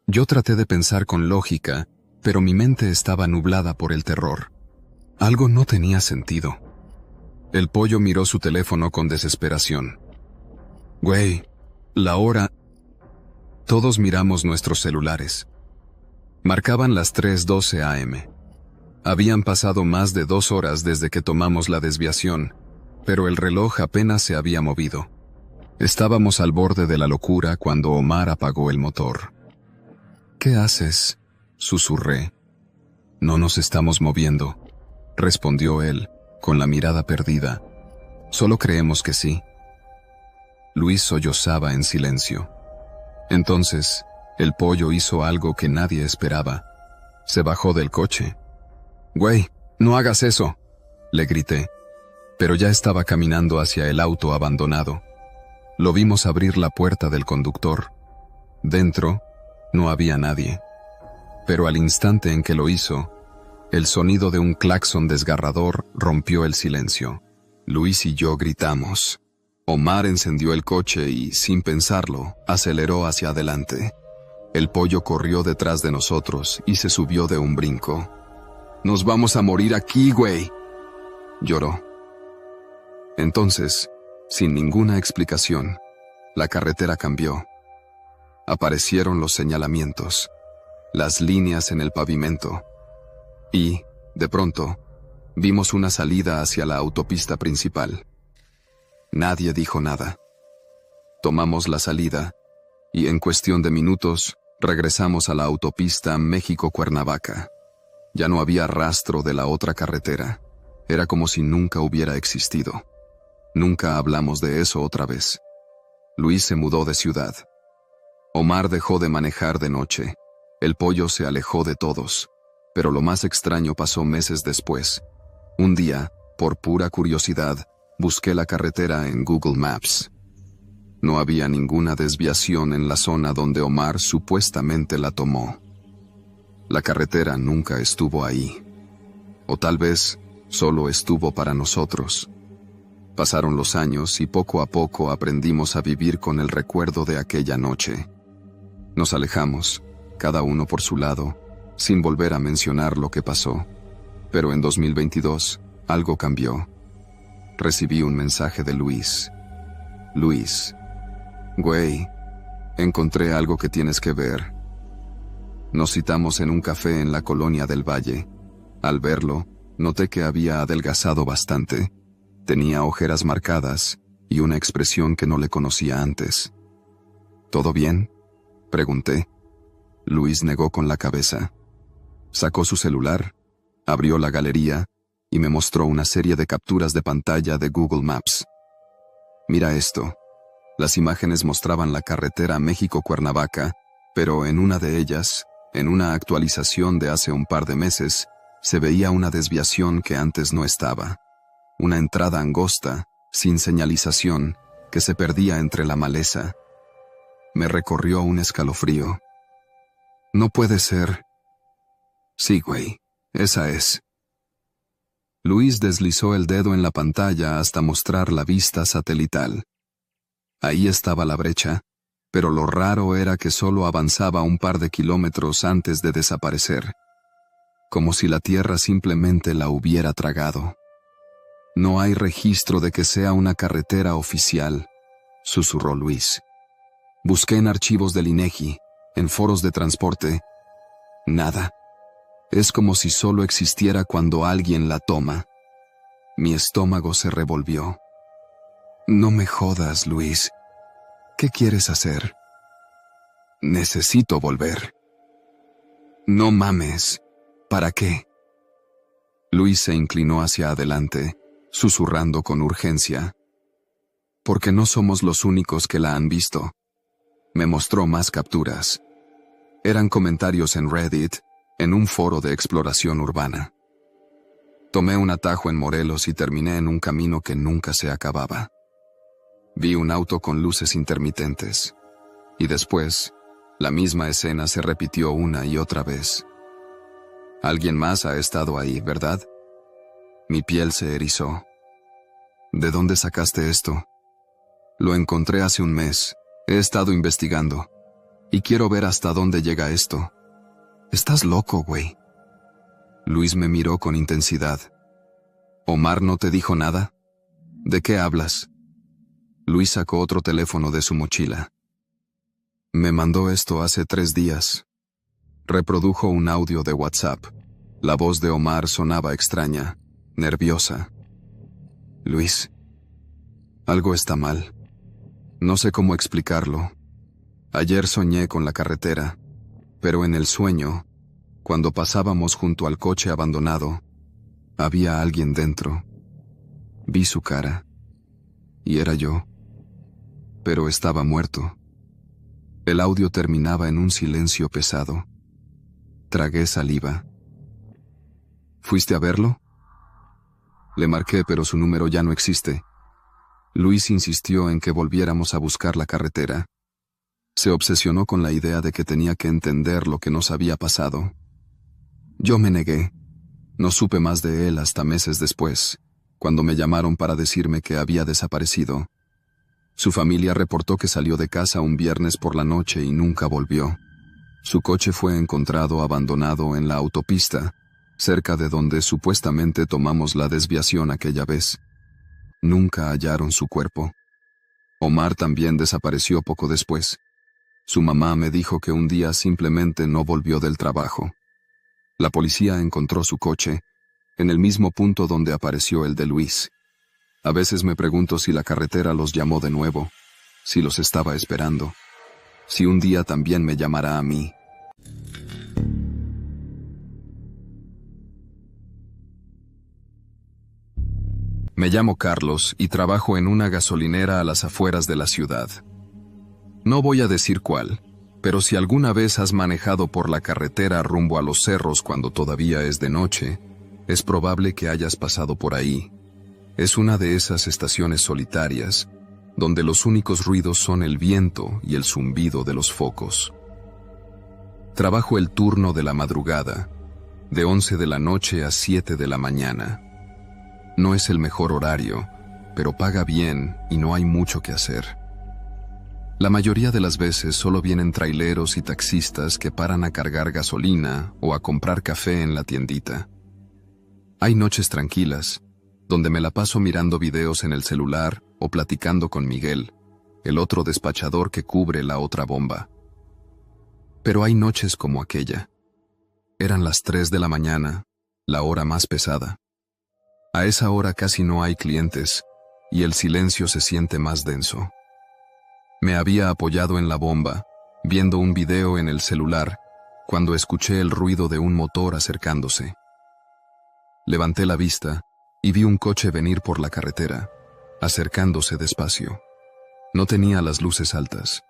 Yo traté de pensar con lógica, pero mi mente estaba nublada por el terror. Algo no tenía sentido. El pollo miró su teléfono con desesperación. «Güey, la hora...». Todos miramos nuestros celulares. Marcaban las 3:12 am. Habían pasado más de 2 horas desde que tomamos la desviación, pero el reloj apenas se había movido. Estábamos al borde de la locura cuando Omar apagó el motor. «¿Qué haces?», susurré. «No nos estamos moviendo», respondió él, con la mirada perdida. «Solo creemos que sí». Luis sollozaba en silencio. Entonces, el pollo hizo algo que nadie esperaba. Se bajó del coche. «Güey, no hagas eso», le grité, pero ya estaba caminando hacia el auto abandonado. Lo vimos abrir la puerta del conductor. Dentro, no había nadie. Pero al instante en que lo hizo, el sonido de un claxon desgarrador rompió el silencio. Luis y yo gritamos. Omar encendió el coche y, sin pensarlo, aceleró hacia adelante. El pollo corrió detrás de nosotros y se subió de un brinco. «¡Nos vamos a morir aquí, güey!», lloró. Entonces, sin ninguna explicación, la carretera cambió. Aparecieron los señalamientos, las líneas en el pavimento, y, de pronto, vimos una salida hacia la autopista principal. Nadie dijo nada. Tomamos la salida, y en cuestión de minutos, regresamos a la autopista México-Cuernavaca. Ya no había rastro de la otra carretera. Era como si nunca hubiera existido. Nunca hablamos de eso otra vez. Luis se mudó de ciudad. Omar dejó de manejar de noche. El pollo se alejó de todos. Pero lo más extraño pasó meses después. Un día, por pura curiosidad, busqué la carretera en Google Maps. No había ninguna desviación en la zona donde Omar supuestamente la tomó. La carretera nunca estuvo ahí. O tal vez solo estuvo para nosotros. Pasaron los años y poco a poco aprendimos a vivir con el recuerdo de aquella noche. Nos alejamos, cada uno por su lado, sin volver a mencionar lo que pasó. Pero en 2022, algo cambió. Recibí un mensaje de Luis. Luis. Güey, encontré algo que tienes que ver. Nos citamos en un café en la colonia del Valle. Al verlo, noté que había adelgazado bastante. Tenía ojeras marcadas y una expresión que no le conocía antes. ¿Todo bien?, pregunté. Luis negó con la cabeza. Sacó su celular, abrió la galería y me mostró una serie de capturas de pantalla de Google Maps. Mira esto. Las imágenes mostraban la carretera México-Cuernavaca, pero en una de ellas, en una actualización de hace un par de meses, se veía una desviación que antes no estaba. Una entrada angosta, sin señalización, que se perdía entre la maleza. Me recorrió un escalofrío. No puede ser. Sí, güey, esa es. Luis deslizó el dedo en la pantalla hasta mostrar la vista satelital. Ahí estaba la brecha, pero lo raro era que solo avanzaba un par de kilómetros antes de desaparecer. Como si la tierra simplemente la hubiera tragado. No hay registro de que sea una carretera oficial, susurró Luis. Busqué en archivos del INEGI, en foros de transporte. Nada. Es como si solo existiera cuando alguien la toma. Mi estómago se revolvió. No me jodas, Luis. ¿Qué quieres hacer? Necesito volver. No mames. ¿Para qué? Luis se inclinó hacia adelante, susurrando con urgencia. Porque no somos los únicos que la han visto. Me mostró más capturas. Eran comentarios en Reddit, en un foro de exploración urbana. Tomé un atajo en Morelos y terminé en un camino que nunca se acababa. Vi un auto con luces intermitentes. Y después, la misma escena se repitió una y otra vez. Alguien más ha estado ahí, ¿verdad? Mi piel se erizó. ¿De dónde sacaste esto? Lo encontré hace un mes. He estado investigando. Y quiero ver hasta dónde llega esto. Estás loco, güey. Luis me miró con intensidad. ¿Omar no te dijo nada? ¿De qué hablas? Luis sacó otro teléfono de su mochila. Me mandó esto hace 3 días. Reprodujo un audio de WhatsApp. La voz de Omar sonaba extraña, nerviosa. Luis, algo está mal. No sé cómo explicarlo. Ayer soñé con la carretera, pero en el sueño, cuando pasábamos junto al coche abandonado, había alguien dentro. Vi su cara, y era yo, pero estaba muerto. El audio terminaba en un silencio pesado. Tragué saliva. ¿Fuiste a verlo? Le marqué, pero su número ya no existe. Luis insistió en que volviéramos a buscar la carretera. Se obsesionó con la idea de que tenía que entender lo que nos había pasado. Yo me negué. No supe más de él hasta meses después, cuando me llamaron para decirme que había desaparecido. Su familia reportó que salió de casa un viernes por la noche y nunca volvió. Su coche fue encontrado abandonado en la autopista, cerca de donde supuestamente tomamos la desviación aquella vez. Nunca hallaron su cuerpo. Omar también desapareció poco después. Su mamá me dijo que un día simplemente no volvió del trabajo. La policía encontró su coche, en el mismo punto donde apareció el de Luis. A veces me pregunto si la carretera los llamó de nuevo, si los estaba esperando, si un día también me llamará a mí. Me llamo Carlos y trabajo en una gasolinera a las afueras de la ciudad. No voy a decir cuál, pero si alguna vez has manejado por la carretera rumbo a los cerros cuando todavía es de noche, es probable que hayas pasado por ahí. Es una de esas estaciones solitarias, donde los únicos ruidos son el viento y el zumbido de los focos. Trabajo el turno de la madrugada, de 11 de la noche a 7 de la mañana. No es el mejor horario, pero paga bien y no hay mucho que hacer. La mayoría de las veces solo vienen traileros y taxistas que paran a cargar gasolina o a comprar café en la tiendita. Hay noches tranquilas, donde me la paso mirando videos en el celular o platicando con Miguel, el otro despachador que cubre la otra bomba. Pero hay noches como aquella. Eran las 3 de la mañana, la hora más pesada. A esa hora casi no hay clientes y el silencio se siente más denso. Me había apoyado en la bomba, viendo un video en el celular, cuando escuché el ruido de un motor acercándose. Levanté la vista y vi un coche venir por la carretera, acercándose despacio. No tenía las luces altas,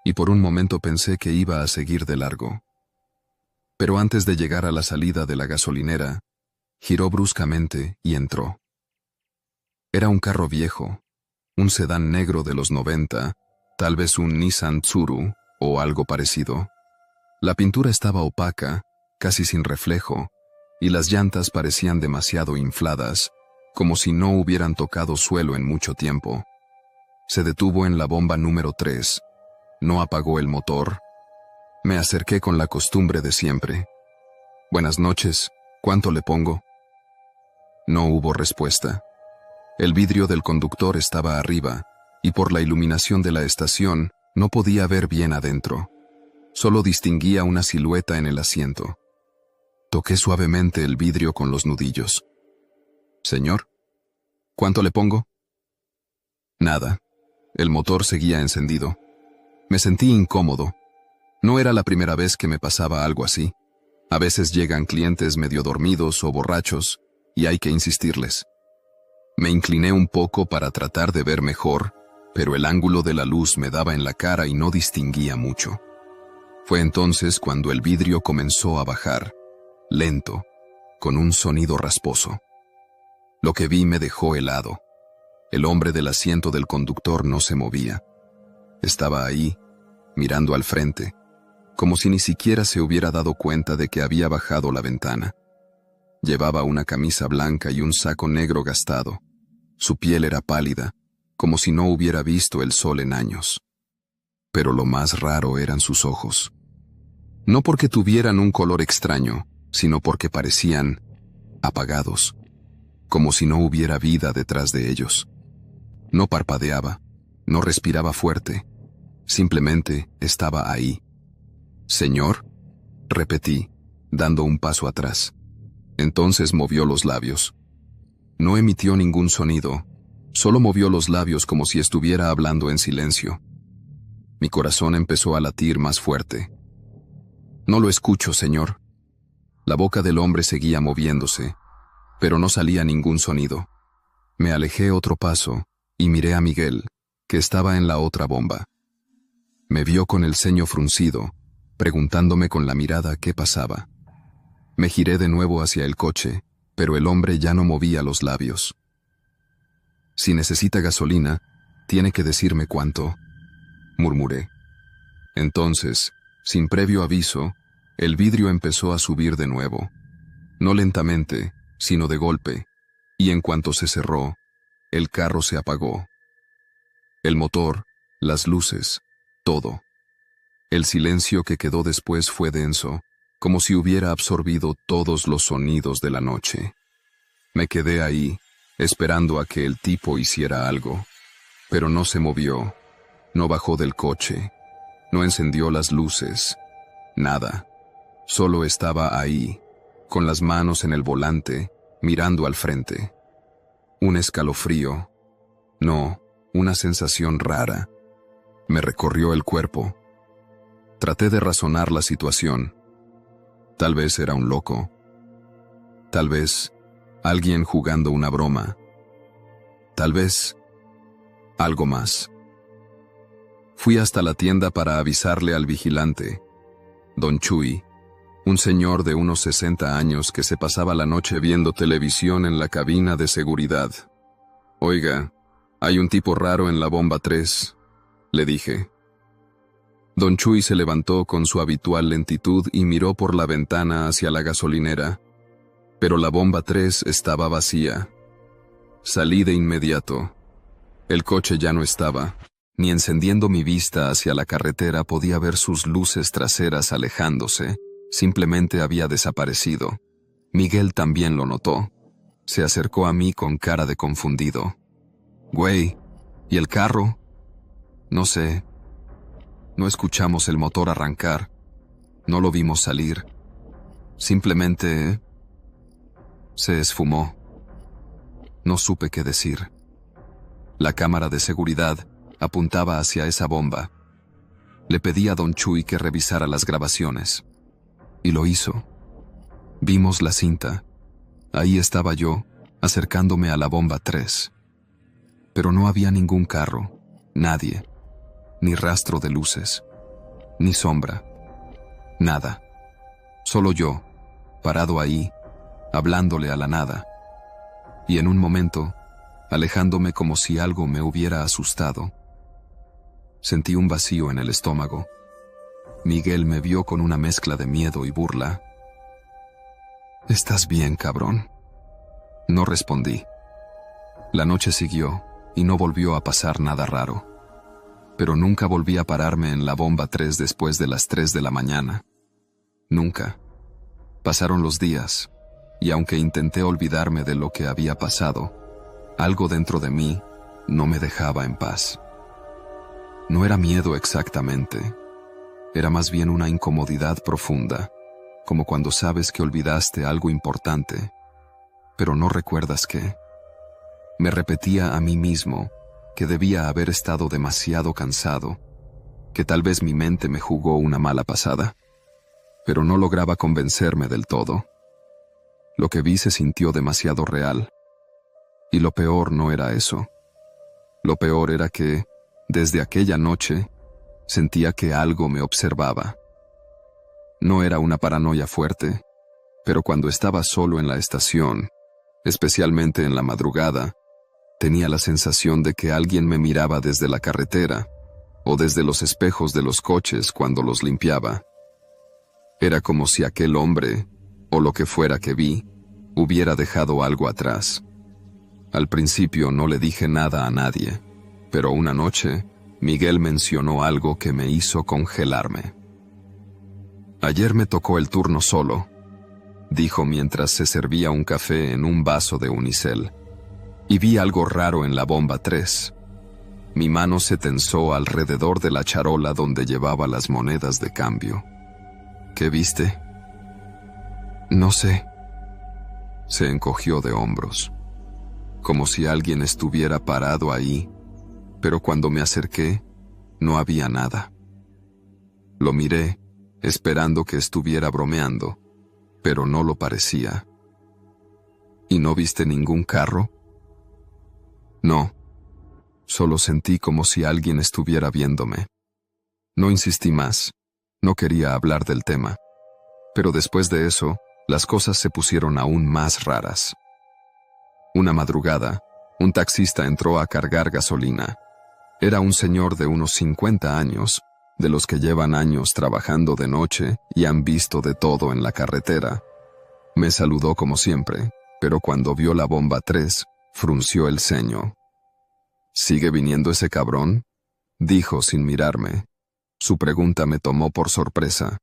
y por un momento pensé que iba a seguir de largo. Pero antes de llegar a la salida de la gasolinera, giró bruscamente y entró. Era un carro viejo, un sedán negro de los 90, tal vez un Nissan Tsuru o algo parecido. La pintura estaba opaca, casi sin reflejo, y las llantas parecían demasiado infladas, como si no hubieran tocado suelo en mucho tiempo. Se detuvo en la bomba número 3. No apagó el motor. Me acerqué con la costumbre de siempre. «Buenas noches, ¿cuánto le pongo?» No hubo respuesta. El vidrio del conductor estaba arriba, y por la iluminación de la estación no podía ver bien adentro. Solo distinguía una silueta en el asiento. Toqué suavemente el vidrio con los nudillos. «Señor, ¿cuánto le pongo?» Nada. El motor seguía encendido. Me sentí incómodo. No era la primera vez que me pasaba algo así. A veces llegan clientes medio dormidos o borrachos, y hay que insistirles. Me incliné un poco para tratar de ver mejor, pero el ángulo de la luz me daba en la cara y no distinguía mucho. Fue entonces cuando el vidrio comenzó a bajar, lento, con un sonido rasposo. Lo que vi me dejó helado. El hombre del asiento del conductor no se movía. Estaba ahí, mirando al frente, como si ni siquiera se hubiera dado cuenta de que había bajado la ventana. Llevaba una camisa blanca y un saco negro gastado. Su piel era pálida, como si no hubiera visto el sol en años. Pero lo más raro eran sus ojos. No porque tuvieran un color extraño, sino porque parecían apagados, como si no hubiera vida detrás de ellos. No parpadeaba, no respiraba fuerte, simplemente estaba ahí. «Señor», repetí, dando un paso atrás. Entonces movió los labios. No emitió ningún sonido, solo movió los labios como si estuviera hablando en silencio. Mi corazón empezó a latir más fuerte. «No lo escucho, señor». La boca del hombre seguía moviéndose, pero no salía ningún sonido. Me alejé otro paso y miré a Miguel, que estaba en la otra bomba. Me vio con el ceño fruncido, preguntándome con la mirada qué pasaba. Me giré de nuevo hacia el coche, pero el hombre ya no movía los labios. «Si necesita gasolina, tiene que decirme cuánto», murmuré. Entonces, sin previo aviso, el vidrio empezó a subir de nuevo. No lentamente, sino de golpe, y en cuanto se cerró, el carro se apagó. El motor, las luces, todo. El silencio que quedó después fue denso, como si hubiera absorbido todos los sonidos de la noche. Me quedé ahí, esperando a que el tipo hiciera algo, pero no se movió, no bajó del coche, no encendió las luces, nada. Solo estaba ahí, con las manos en el volante, mirando al frente. Un escalofrío, no, una sensación rara, me recorrió el cuerpo. Traté de razonar la situación. Tal vez era un loco. Tal vez alguien jugando una broma. Tal vez algo más. Fui hasta la tienda para avisarle al vigilante, don Chuy, un señor de unos 60 años que se pasaba la noche viendo televisión en la cabina de seguridad. «Oiga, hay un tipo raro en la bomba 3», le dije. Don Chuy se levantó con su habitual lentitud y miró por la ventana hacia la gasolinera, pero la bomba 3 estaba vacía. Salí de inmediato. El coche ya no estaba. Ni encendiendo mi vista hacia la carretera podía ver sus luces traseras alejándose. Simplemente había desaparecido. Miguel también lo notó. Se acercó a mí con cara de confundido. «Güey, ¿y el carro?» «No sé. No escuchamos el motor arrancar. No lo vimos salir. Simplemente se esfumó. No supe qué decir. La cámara de seguridad apuntaba hacia esa bomba. Le pedí a Don Chuy que revisara las grabaciones. Y lo hizo. Vimos la cinta. Ahí estaba yo, acercándome a la bomba 3. Pero no había ningún carro, nadie, ni rastro de luces, ni sombra, nada. Solo yo, parado ahí, hablándole a la nada. Y en un momento, alejándome como si algo me hubiera asustado, sentí un vacío en el estómago. Miguel me vio con una mezcla de miedo y burla. «¿Estás bien, cabrón?» No respondí. La noche siguió y no volvió a pasar nada raro. Pero nunca volví a pararme en la bomba 3 después de las 3 de la mañana. Nunca. Pasaron los días, y aunque intenté olvidarme de lo que había pasado, algo dentro de mí no me dejaba en paz. No era miedo exactamente, era más bien una incomodidad profunda, como cuando sabes que olvidaste algo importante, pero no recuerdas qué. Me repetía a mí mismo que debía haber estado demasiado cansado, que tal vez mi mente me jugó una mala pasada, pero no lograba convencerme del todo. Lo que vi se sintió demasiado real, y lo peor no era eso. Lo peor era que, desde aquella noche, sentía que algo me observaba. No era una paranoia fuerte, pero cuando estaba solo en la estación, especialmente en la madrugada, tenía la sensación de que alguien me miraba desde la carretera o desde los espejos de los coches cuando los limpiaba. Era como si aquel hombre, o lo que fuera que vi, hubiera dejado algo atrás. Al principio no le dije nada a nadie, pero una noche, Miguel mencionó algo que me hizo congelarme. «Ayer me tocó el turno solo», dijo mientras se servía un café en un vaso de unicel, «y vi algo raro en la bomba 3. Mi mano se tensó alrededor de la charola donde llevaba las monedas de cambio». «¿Qué viste?» «No sé». Se encogió de hombros, como si alguien estuviera parado ahí, pero cuando me acerqué, no había nada. Lo miré, esperando que estuviera bromeando, pero no lo parecía. «¿Y no viste ningún carro?» «No, solo sentí como si alguien estuviera viéndome». No insistí más, no quería hablar del tema, pero después de eso, las cosas se pusieron aún más raras. Una madrugada, un taxista entró a cargar gasolina. Era un señor de unos 50 años, de los que llevan años trabajando de noche y han visto de todo en la carretera. Me saludó como siempre, pero cuando vio la bomba 3, frunció el ceño. «¿Sigue viniendo ese cabrón?», dijo sin mirarme. Su pregunta me tomó por sorpresa.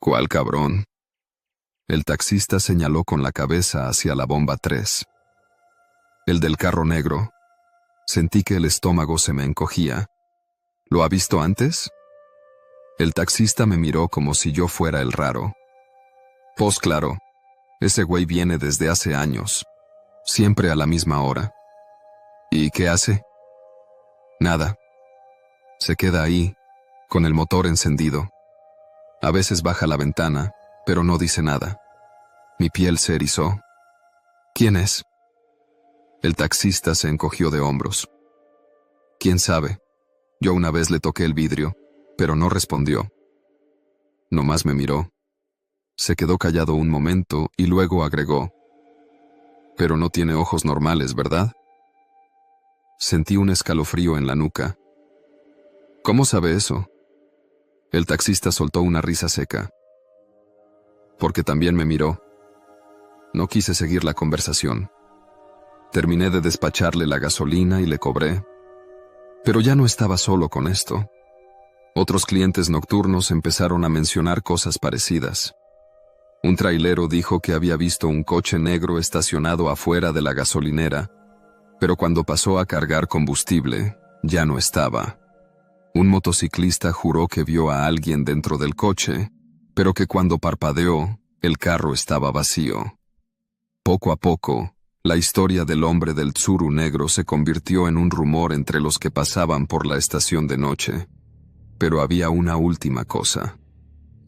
«¿Cuál cabrón?». El taxista señaló con la cabeza hacia la bomba 3. «El del carro negro». Sentí que el estómago se me encogía. «¿Lo ha visto antes?». El taxista me miró como si yo fuera el raro. «Pues claro, ese güey viene desde hace años, siempre a la misma hora». «¿Y qué hace?». «Nada. Se queda ahí, con el motor encendido. A veces baja la ventana, pero no dice nada». Mi piel se erizó. «¿Quién es?». El taxista se encogió de hombros. «¿Quién sabe? Yo una vez le toqué el vidrio, pero no respondió. Nomás me miró. Se quedó callado un momento y luego agregó: «Pero no tiene ojos normales, ¿verdad?». Sentí un escalofrío en la nuca. «¿Cómo sabe eso?». El taxista soltó una risa seca, porque también me miró. No quise seguir la conversación. Terminé de despacharle la gasolina y le cobré. Pero ya no estaba solo con esto. Otros clientes nocturnos empezaron a mencionar cosas parecidas. Un trailero dijo que había visto un coche negro estacionado afuera de la gasolinera, pero cuando pasó a cargar combustible, ya no estaba. Un motociclista juró que vio a alguien dentro del coche, pero que cuando parpadeó, el carro estaba vacío. Poco a poco, la historia del hombre del Tsuru negro se convirtió en un rumor entre los que pasaban por la estación de noche. Pero había una última cosa.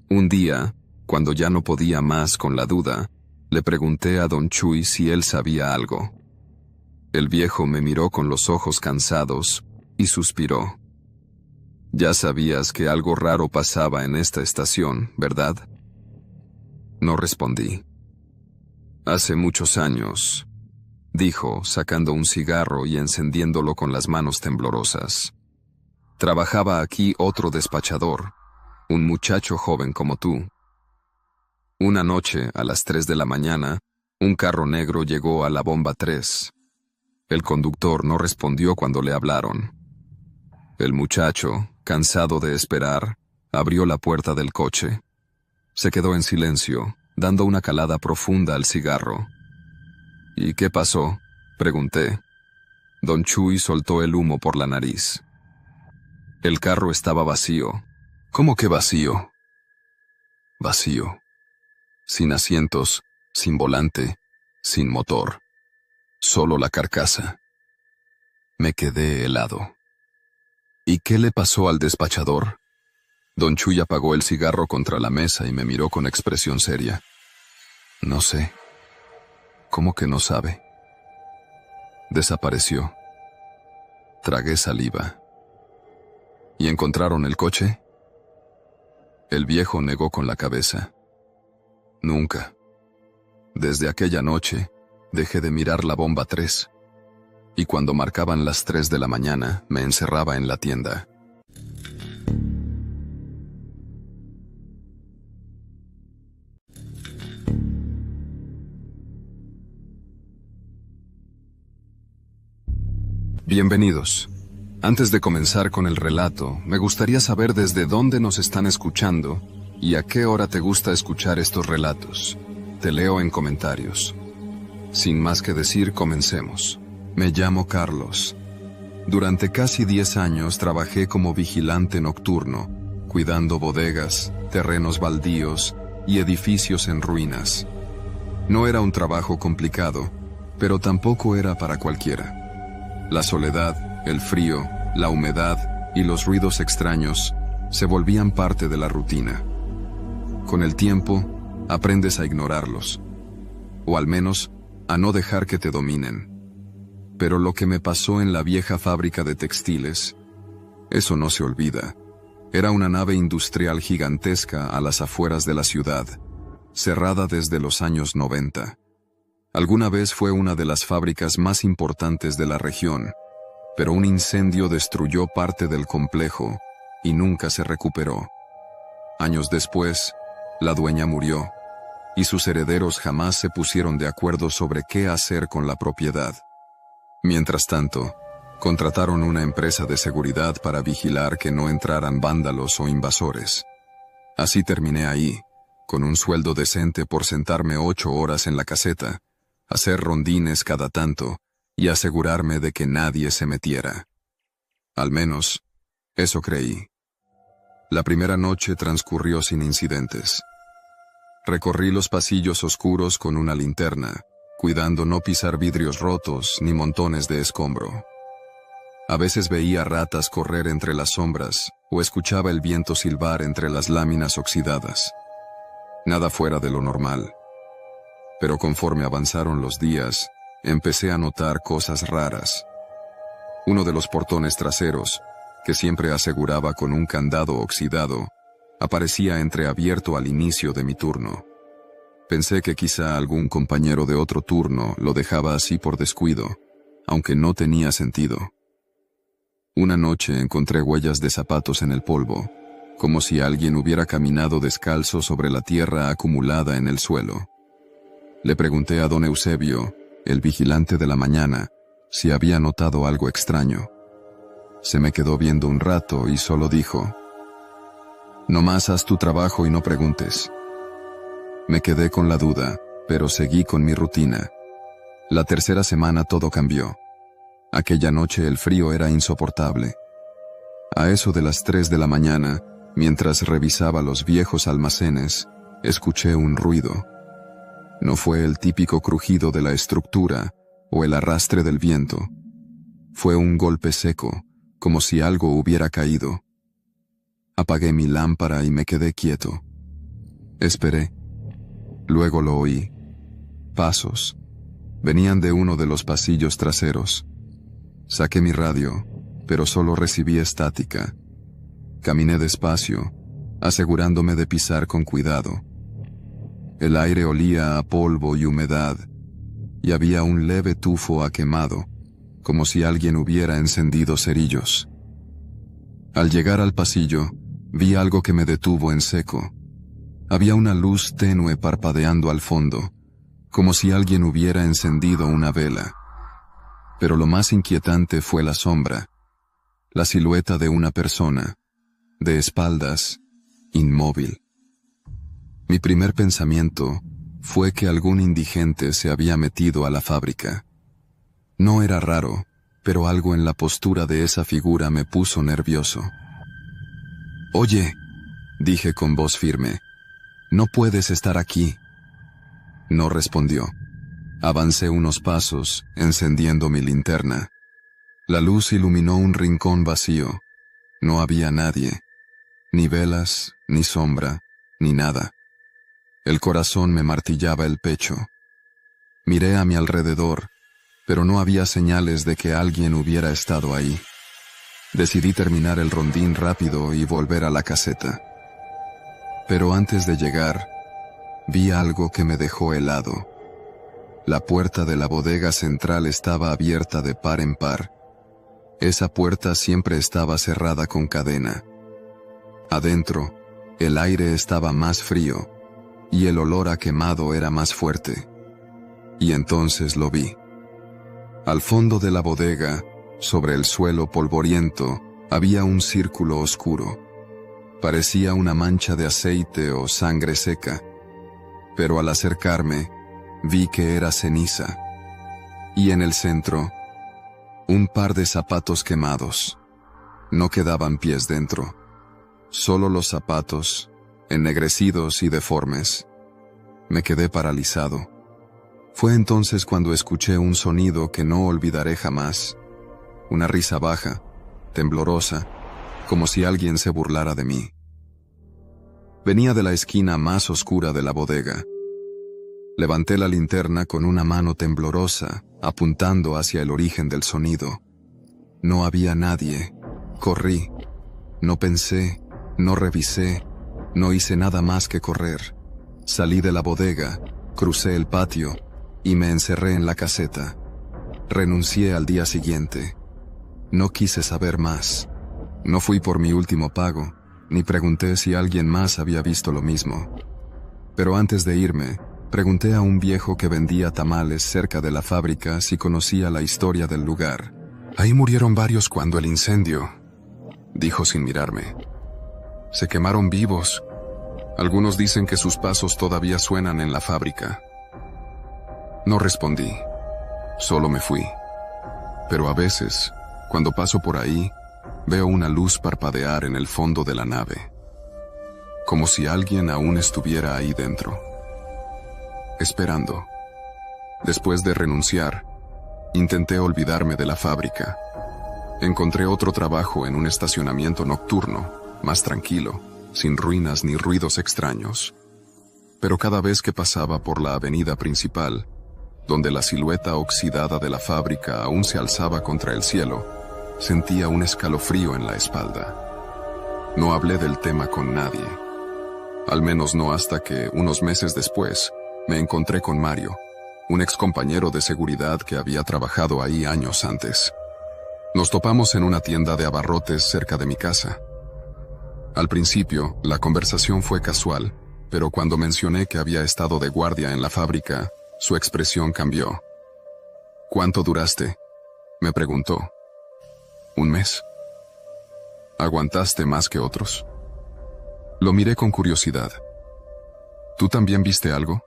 Un día, cuando ya no podía más con la duda, le pregunté a Don Chuy si él sabía algo. El viejo me miró con los ojos cansados y suspiró. Ya sabías que algo raro pasaba en esta estación, ¿verdad? No respondí. Hace muchos años, dijo, sacando un cigarro y encendiéndolo con las manos temblorosas. Trabajaba aquí otro despachador, un muchacho joven como tú. Una noche, a las 3 de la mañana, un carro negro llegó a la bomba 3. El conductor no respondió cuando le hablaron. El muchacho, cansado de esperar, abrió la puerta del coche. Se quedó en silencio, dando una calada profunda al cigarro. ¿Y qué pasó?, pregunté. Don Chuy soltó el humo por la nariz. El carro estaba vacío. ¿Cómo que vacío? Vacío. Sin asientos, sin volante, sin motor. Solo la carcasa. Me quedé helado. ¿Y qué le pasó al despachador? Don Chuy apagó el cigarro contra la mesa y me miró con expresión seria. No sé. ¿Cómo que no sabe? Desapareció. Tragué saliva. ¿Y encontraron el coche? El viejo negó con la cabeza. Nunca. Desde aquella noche, dejé de mirar la bomba 3. Y cuando marcaban las 3 de la mañana, me encerraba en la tienda. Bienvenidos. Antes de comenzar con el relato, me gustaría saber desde dónde nos están escuchando y a qué hora te gusta escuchar estos relatos. Te leo en comentarios. Sin más que decir, comencemos. Me llamo Carlos. Durante casi 10 años trabajé como vigilante nocturno, cuidando bodegas, terrenos baldíos y edificios en ruinas. No era un trabajo complicado, pero tampoco era para cualquiera. La soledad, el frío, la humedad y los ruidos extraños se volvían parte de la rutina. Con el tiempo, aprendes a ignorarlos, o al menos a no dejar que te dominen. Pero lo que me pasó en la vieja fábrica de textiles, eso no se olvida. Era una nave industrial gigantesca a las afueras de la ciudad, cerrada desde los años 90. Alguna vez fue una de las fábricas más importantes de la región, pero un incendio destruyó parte del complejo y nunca se recuperó. Años después, la dueña murió, y sus herederos jamás se pusieron de acuerdo sobre qué hacer con la propiedad. Mientras tanto, contrataron una empresa de seguridad para vigilar que no entraran vándalos o invasores. Así terminé ahí, con un sueldo decente por sentarme 8 horas en la caseta, hacer rondines cada tanto y asegurarme de que nadie se metiera. Al menos, eso creí. La primera noche transcurrió sin incidentes. Recorrí los pasillos oscuros con una linterna, cuidando no pisar vidrios rotos ni montones de escombro. A veces veía ratas correr entre las sombras o escuchaba el viento silbar entre las láminas oxidadas. Nada fuera de lo normal. Pero conforme avanzaron los días, empecé a notar cosas raras. Uno de los portones traseros, que siempre aseguraba con un candado oxidado, aparecía entreabierto al inicio de mi turno. Pensé que quizá algún compañero de otro turno lo dejaba así por descuido, aunque no tenía sentido. Una noche encontré huellas de zapatos en el polvo, como si alguien hubiera caminado descalzo sobre la tierra acumulada en el suelo. Le pregunté a don Eusebio, el vigilante de la mañana, si había notado algo extraño. Se me quedó viendo un rato y solo dijo: «Nomás haz tu trabajo y no preguntes». Me quedé con la duda, pero seguí con mi rutina. La tercera semana todo cambió. Aquella noche el frío era insoportable. A eso de las 3 de la mañana, mientras revisaba los viejos almacenes, escuché un ruido. No fue el típico crujido de la estructura o el arrastre del viento. Fue un golpe seco, como si algo hubiera caído. Apagué mi lámpara y me quedé quieto. Esperé. Luego lo oí. Pasos. Venían de uno de los pasillos traseros. Saqué mi radio, pero solo recibí estática. Caminé despacio, asegurándome de pisar con cuidado. El aire olía a polvo y humedad, y había un leve tufo a quemado, como si alguien hubiera encendido cerillos. Al llegar al pasillo, vi algo que me detuvo en seco. Había una luz tenue parpadeando al fondo, como si alguien hubiera encendido una vela. Pero lo más inquietante fue la sombra, la silueta de una persona, de espaldas, inmóvil. Mi primer pensamiento fue que algún indigente se había metido a la fábrica. No era raro, pero algo en la postura de esa figura me puso nervioso. «Oye», dije con voz firme, «no puedes estar aquí». No respondió. Avancé unos pasos, encendiendo mi linterna. La luz iluminó un rincón vacío. No había nadie. Ni velas, ni sombra, ni nada. El corazón me martillaba el pecho. Miré a mi alrededor, pero no había señales de que alguien hubiera estado ahí. Decidí terminar el rondín rápido y volver a la caseta. Pero antes de llegar, vi algo que me dejó helado. La puerta de la bodega central estaba abierta de par en par. Esa puerta siempre estaba cerrada con cadena. Adentro, el aire estaba más frío, y el olor a quemado era más fuerte. Y entonces lo vi. Al fondo de la bodega, sobre el suelo polvoriento, había un círculo oscuro. Parecía una mancha de aceite o sangre seca. Pero al acercarme, vi que era ceniza. Y en el centro, un par de zapatos quemados. No quedaban pies dentro. Solo los zapatos, ennegrecidos y deformes. Me quedé paralizado. Fue entonces cuando escuché un sonido que no olvidaré jamás. Una risa baja, temblorosa, como si alguien se burlara de mí. Venía de la esquina más oscura de la bodega. Levanté la linterna con una mano temblorosa, apuntando hacia el origen del sonido. No había nadie. Corrí. No pensé, no revisé, no hice nada más que correr. Salí de la bodega, crucé el patio y me encerré en la caseta. Renuncié al día siguiente. No quise saber más. No fui por mi último pago, ni pregunté si alguien más había visto lo mismo. Pero antes de irme, pregunté a un viejo que vendía tamales cerca de la fábrica si conocía la historia del lugar. «Ahí murieron varios cuando el incendio», dijo sin mirarme. «Se quemaron vivos. Algunos dicen que sus pasos todavía suenan en la fábrica». No respondí. Solo me fui. Pero a veces, cuando paso por ahí, veo una luz parpadear en el fondo de la nave. Como si alguien aún estuviera ahí dentro. Esperando. Después de renunciar, intenté olvidarme de la fábrica. Encontré otro trabajo en un estacionamiento nocturno, más tranquilo, sin ruinas ni ruidos extraños. Pero cada vez que pasaba por la avenida principal, donde la silueta oxidada de la fábrica aún se alzaba contra el cielo, sentía un escalofrío en la espalda. No hablé del tema con nadie. Al menos no hasta que, unos meses después, me encontré con Mario, un excompañero de seguridad que había trabajado ahí años antes. Nos topamos en una tienda de abarrotes cerca de mi casa. Al principio, la conversación fue casual, pero cuando mencioné que había estado de guardia en la fábrica, su expresión cambió. ¿Cuánto duraste?, me preguntó. ¿Un mes? ¿Aguantaste más que otros? Lo miré con curiosidad. ¿Tú también viste algo?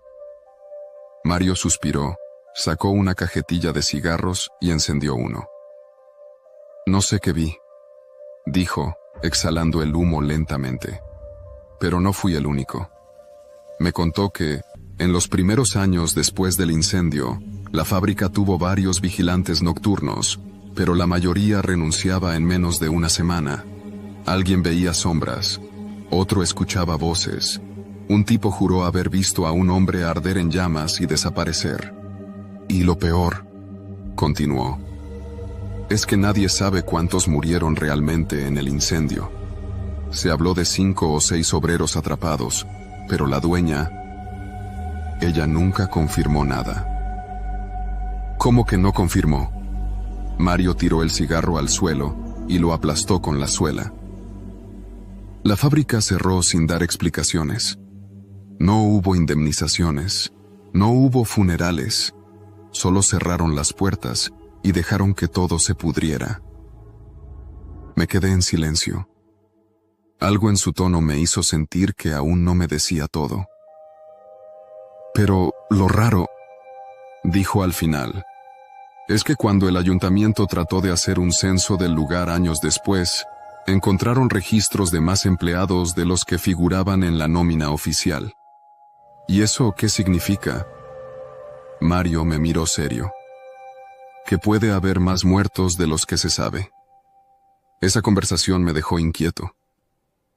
Mario suspiró, sacó una cajetilla de cigarros y encendió uno. No sé qué vi, dijo, exhalando el humo lentamente. Pero no fui el único. Me contó que, en los primeros años después del incendio, la fábrica tuvo varios vigilantes nocturnos, pero la mayoría renunciaba en menos de una semana. Alguien veía sombras, otro escuchaba voces. Un tipo juró haber visto a un hombre arder en llamas y desaparecer. Y lo peor, continuó, es que nadie sabe cuántos murieron realmente en el incendio. Se habló de 5 o 6 obreros atrapados, pero la dueña, ella nunca confirmó nada. ¿Cómo que no confirmó? Mario tiró el cigarro al suelo y lo aplastó con la suela. La fábrica cerró sin dar explicaciones. No hubo indemnizaciones, no hubo funerales, solo cerraron las puertas y dejaron que todo se pudriera. Me quedé en silencio. Algo en su tono me hizo sentir que aún no me decía todo. Pero lo raro, dijo al final, es que cuando el ayuntamiento trató de hacer un censo del lugar años después, encontraron registros de más empleados de los que figuraban en la nómina oficial. ¿Y eso qué significa? Mario me miró serio. Que puede haber más muertos de los que se sabe. Esa conversación me dejó inquieto.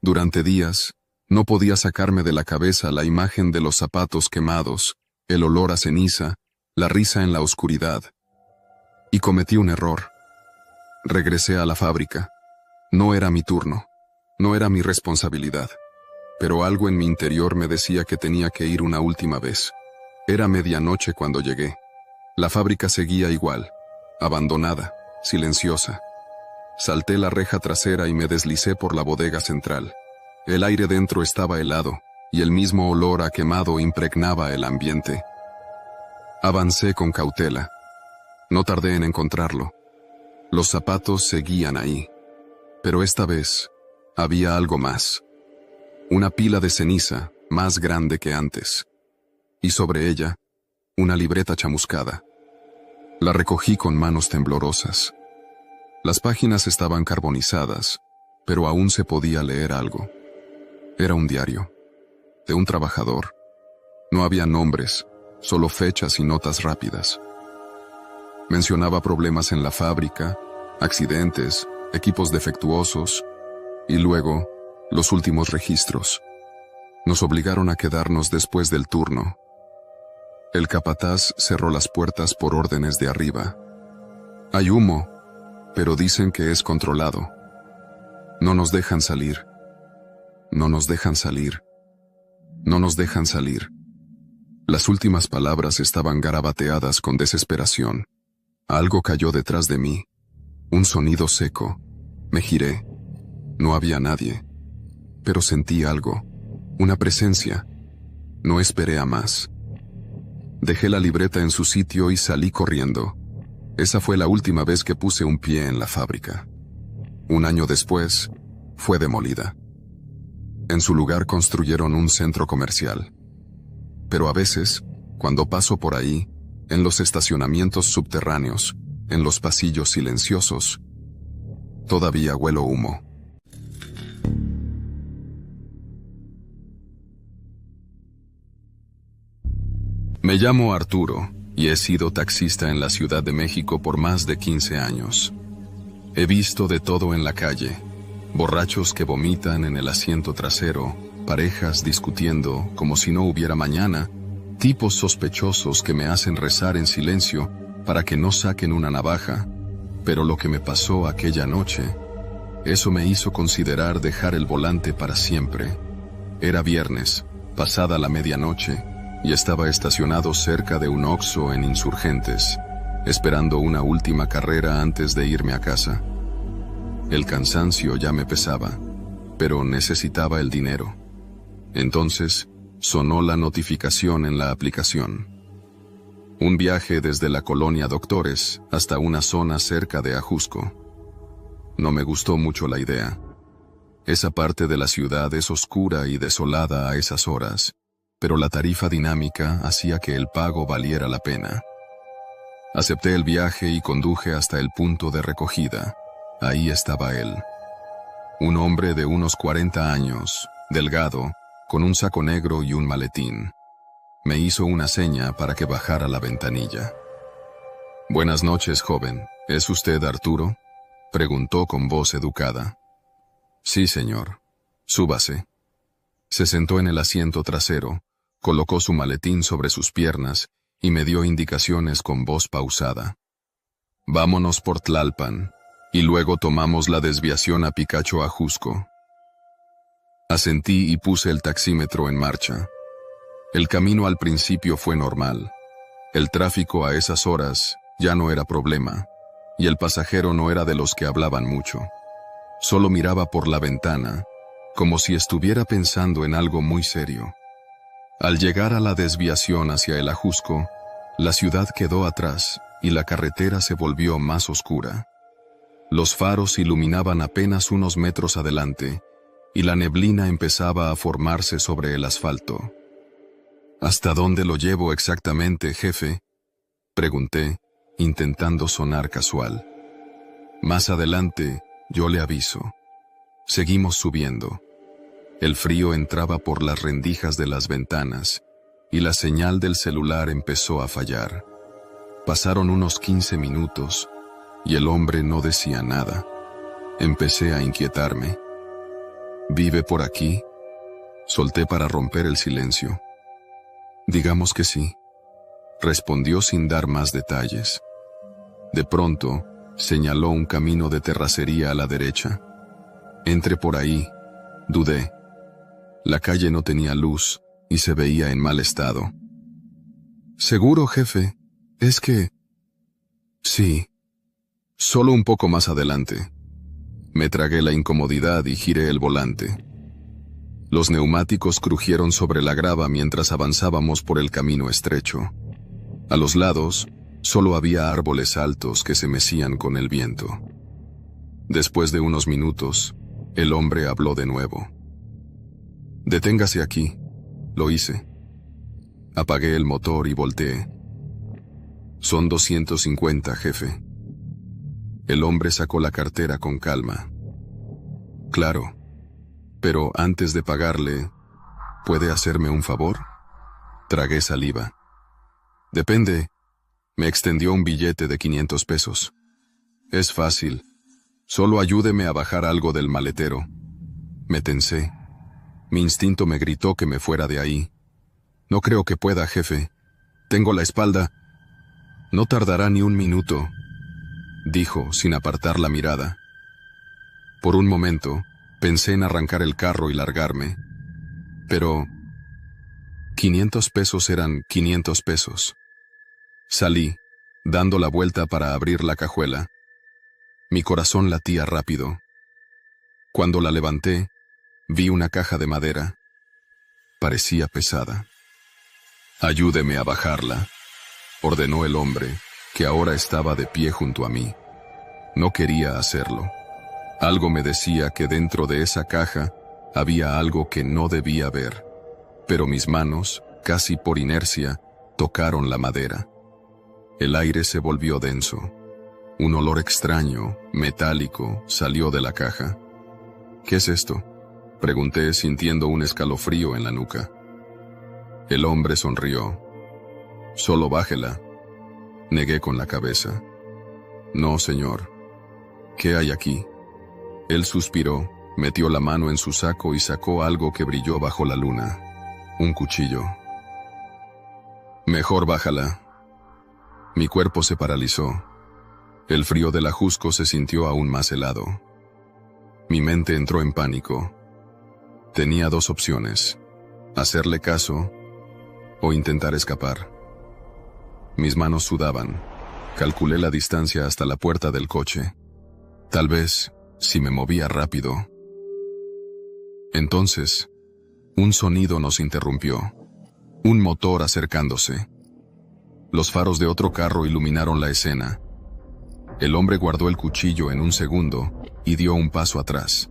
Durante días, no podía sacarme de la cabeza la imagen de los zapatos quemados, el olor a ceniza, la risa en la oscuridad. Y cometí un error. Regresé a la fábrica. No era mi turno. No era mi responsabilidad. Pero algo en mi interior me decía que tenía que ir una última vez. Era medianoche cuando llegué. La fábrica seguía igual, abandonada, silenciosa. Salté la reja trasera y me deslicé por la bodega central. El aire dentro estaba helado, y el mismo olor a quemado impregnaba el ambiente. Avancé con cautela. No tardé en encontrarlo. Los zapatos seguían ahí. Pero esta vez, había algo más. Una pila de ceniza, más grande que antes. Y sobre ella, una libreta chamuscada. La recogí con manos temblorosas. Las páginas estaban carbonizadas, pero aún se podía leer algo. Era un diario, de un trabajador. No había nombres, solo fechas y notas rápidas. Mencionaba problemas en la fábrica, accidentes, equipos defectuosos, y luego, los últimos registros. Nos obligaron a quedarnos después del turno. El capataz cerró las puertas por órdenes de arriba. Hay humo, pero dicen que es controlado. No nos dejan salir. No nos dejan salir. No nos dejan salir. Las últimas palabras estaban garabateadas con desesperación. Algo cayó detrás de mí. Un sonido seco. Me giré. No había nadie. Pero sentí algo. Una presencia. No esperé a más. Dejé la libreta en su sitio y salí corriendo. Esa fue la última vez que puse un pie en la fábrica. Un año después, fue demolida. En su lugar construyeron un centro comercial. Pero a veces, cuando paso por ahí, en los estacionamientos subterráneos, en los pasillos silenciosos, todavía huelo humo. Me llamo Arturo y he sido taxista en la Ciudad de México por más de 15 años. He visto de todo en la calle: borrachos que vomitan en el asiento trasero, parejas discutiendo como si no hubiera mañana, tipos sospechosos que me hacen rezar en silencio para que no saquen una navaja. Pero lo que me pasó aquella noche, eso me hizo considerar dejar el volante para siempre. Era viernes, pasada la medianoche, y estaba estacionado cerca de un Oxxo en Insurgentes, esperando una última carrera antes de irme a casa. El cansancio ya me pesaba. pero necesitaba el dinero. Entonces, sonó la notificación en la aplicación. Un viaje desde la colonia Doctores hasta una zona cerca de Ajusco. No me gustó mucho la idea. Esa parte de la ciudad es oscura y desolada a esas horas, pero la tarifa dinámica hacía que el pago valiera la pena. Acepté el viaje y conduje hasta el punto de recogida. Ahí estaba él. Un hombre de unos 40 años, delgado, con un saco negro y un maletín. Me hizo una seña para que bajara la ventanilla. «Buenas noches, joven. ¿Es usted Arturo?», preguntó con voz educada. «Sí, señor. Súbase». Se sentó en el asiento trasero, colocó su maletín sobre sus piernas y me dio indicaciones con voz pausada. «Vámonos por Tlalpan, y luego tomamos la desviación a Picacho Ajusco». Asentí y puse el taxímetro en marcha. El camino al principio fue normal. El tráfico a esas horas ya no era problema, y el pasajero no era de los que hablaban mucho. Solo miraba por la ventana, como si estuviera pensando en algo muy serio. Al llegar a la desviación hacia el Ajusco, la ciudad quedó atrás y la carretera se volvió más oscura. Los faros iluminaban apenas unos metros adelante, y la neblina empezaba a formarse sobre el asfalto. «¿Hasta dónde lo llevo exactamente, jefe?», pregunté, intentando sonar casual. «Más adelante, yo le aviso». Seguimos subiendo. El frío entraba por las rendijas de las ventanas, y la señal del celular empezó a fallar. Pasaron unos 15 minutos, y el hombre no decía nada. Empecé a inquietarme. «¿Vive por aquí?», solté para romper el silencio. «Digamos que sí», respondió sin dar más detalles. De pronto, señaló un camino de terracería a la derecha. «Entre por ahí», dudé. La calle no tenía luz y se veía en mal estado. «¿Seguro, jefe? Es que...». «Sí. Solo un poco más adelante». Me tragué la incomodidad y giré el volante. Los neumáticos crujieron sobre la grava mientras avanzábamos por el camino estrecho. A los lados, solo había árboles altos que se mecían con el viento. Después de unos minutos, el hombre habló de nuevo. «Deténgase aquí», lo hice. Apagué el motor y volteé. «Son 250, jefe». El hombre sacó la cartera con calma. «Claro, pero antes de pagarle, ¿puede hacerme un favor?». Tragué saliva. «Depende». Me extendió un billete de 500 pesos. «Es fácil. Solo ayúdeme a bajar algo del maletero». Me tensé. Mi instinto me gritó que me fuera de ahí. «No creo que pueda, jefe. Tengo la espalda». «No tardará ni un minuto», dijo sin apartar la mirada. Por un momento, pensé en arrancar el carro y largarme. Pero 500 pesos eran 500 pesos. Salí, dando la vuelta para abrir la cajuela. Mi corazón latía rápido. Cuando la levanté, vi una caja de madera. Parecía pesada. «Ayúdeme a bajarla», ordenó el hombre, que ahora estaba de pie junto a mí. No quería hacerlo. Algo me decía que dentro de esa caja había algo que no debía ver, pero mis manos, casi por inercia, tocaron la madera. El aire se volvió denso. Un olor extraño, metálico, salió de la caja. «¿Qué es esto?», pregunté sintiendo un escalofrío en la nuca. El hombre sonrió. «Solo bájela», negué con la cabeza. «No, señor». «¿Qué hay aquí?». Él suspiró, metió la mano en su saco y sacó algo que brilló bajo la luna. Un cuchillo. «Mejor bájala». Mi cuerpo se paralizó. El frío del Ajusco se sintió aún más helado. Mi mente entró en pánico. Tenía dos opciones: hacerle caso o intentar escapar. Mis manos sudaban. Calculé la distancia hasta la puerta del coche. Tal vez, si me movía rápido. Entonces, un sonido nos interrumpió. Un motor acercándose. Los faros de otro carro iluminaron la escena. El hombre guardó el cuchillo en un segundo y dio un paso atrás.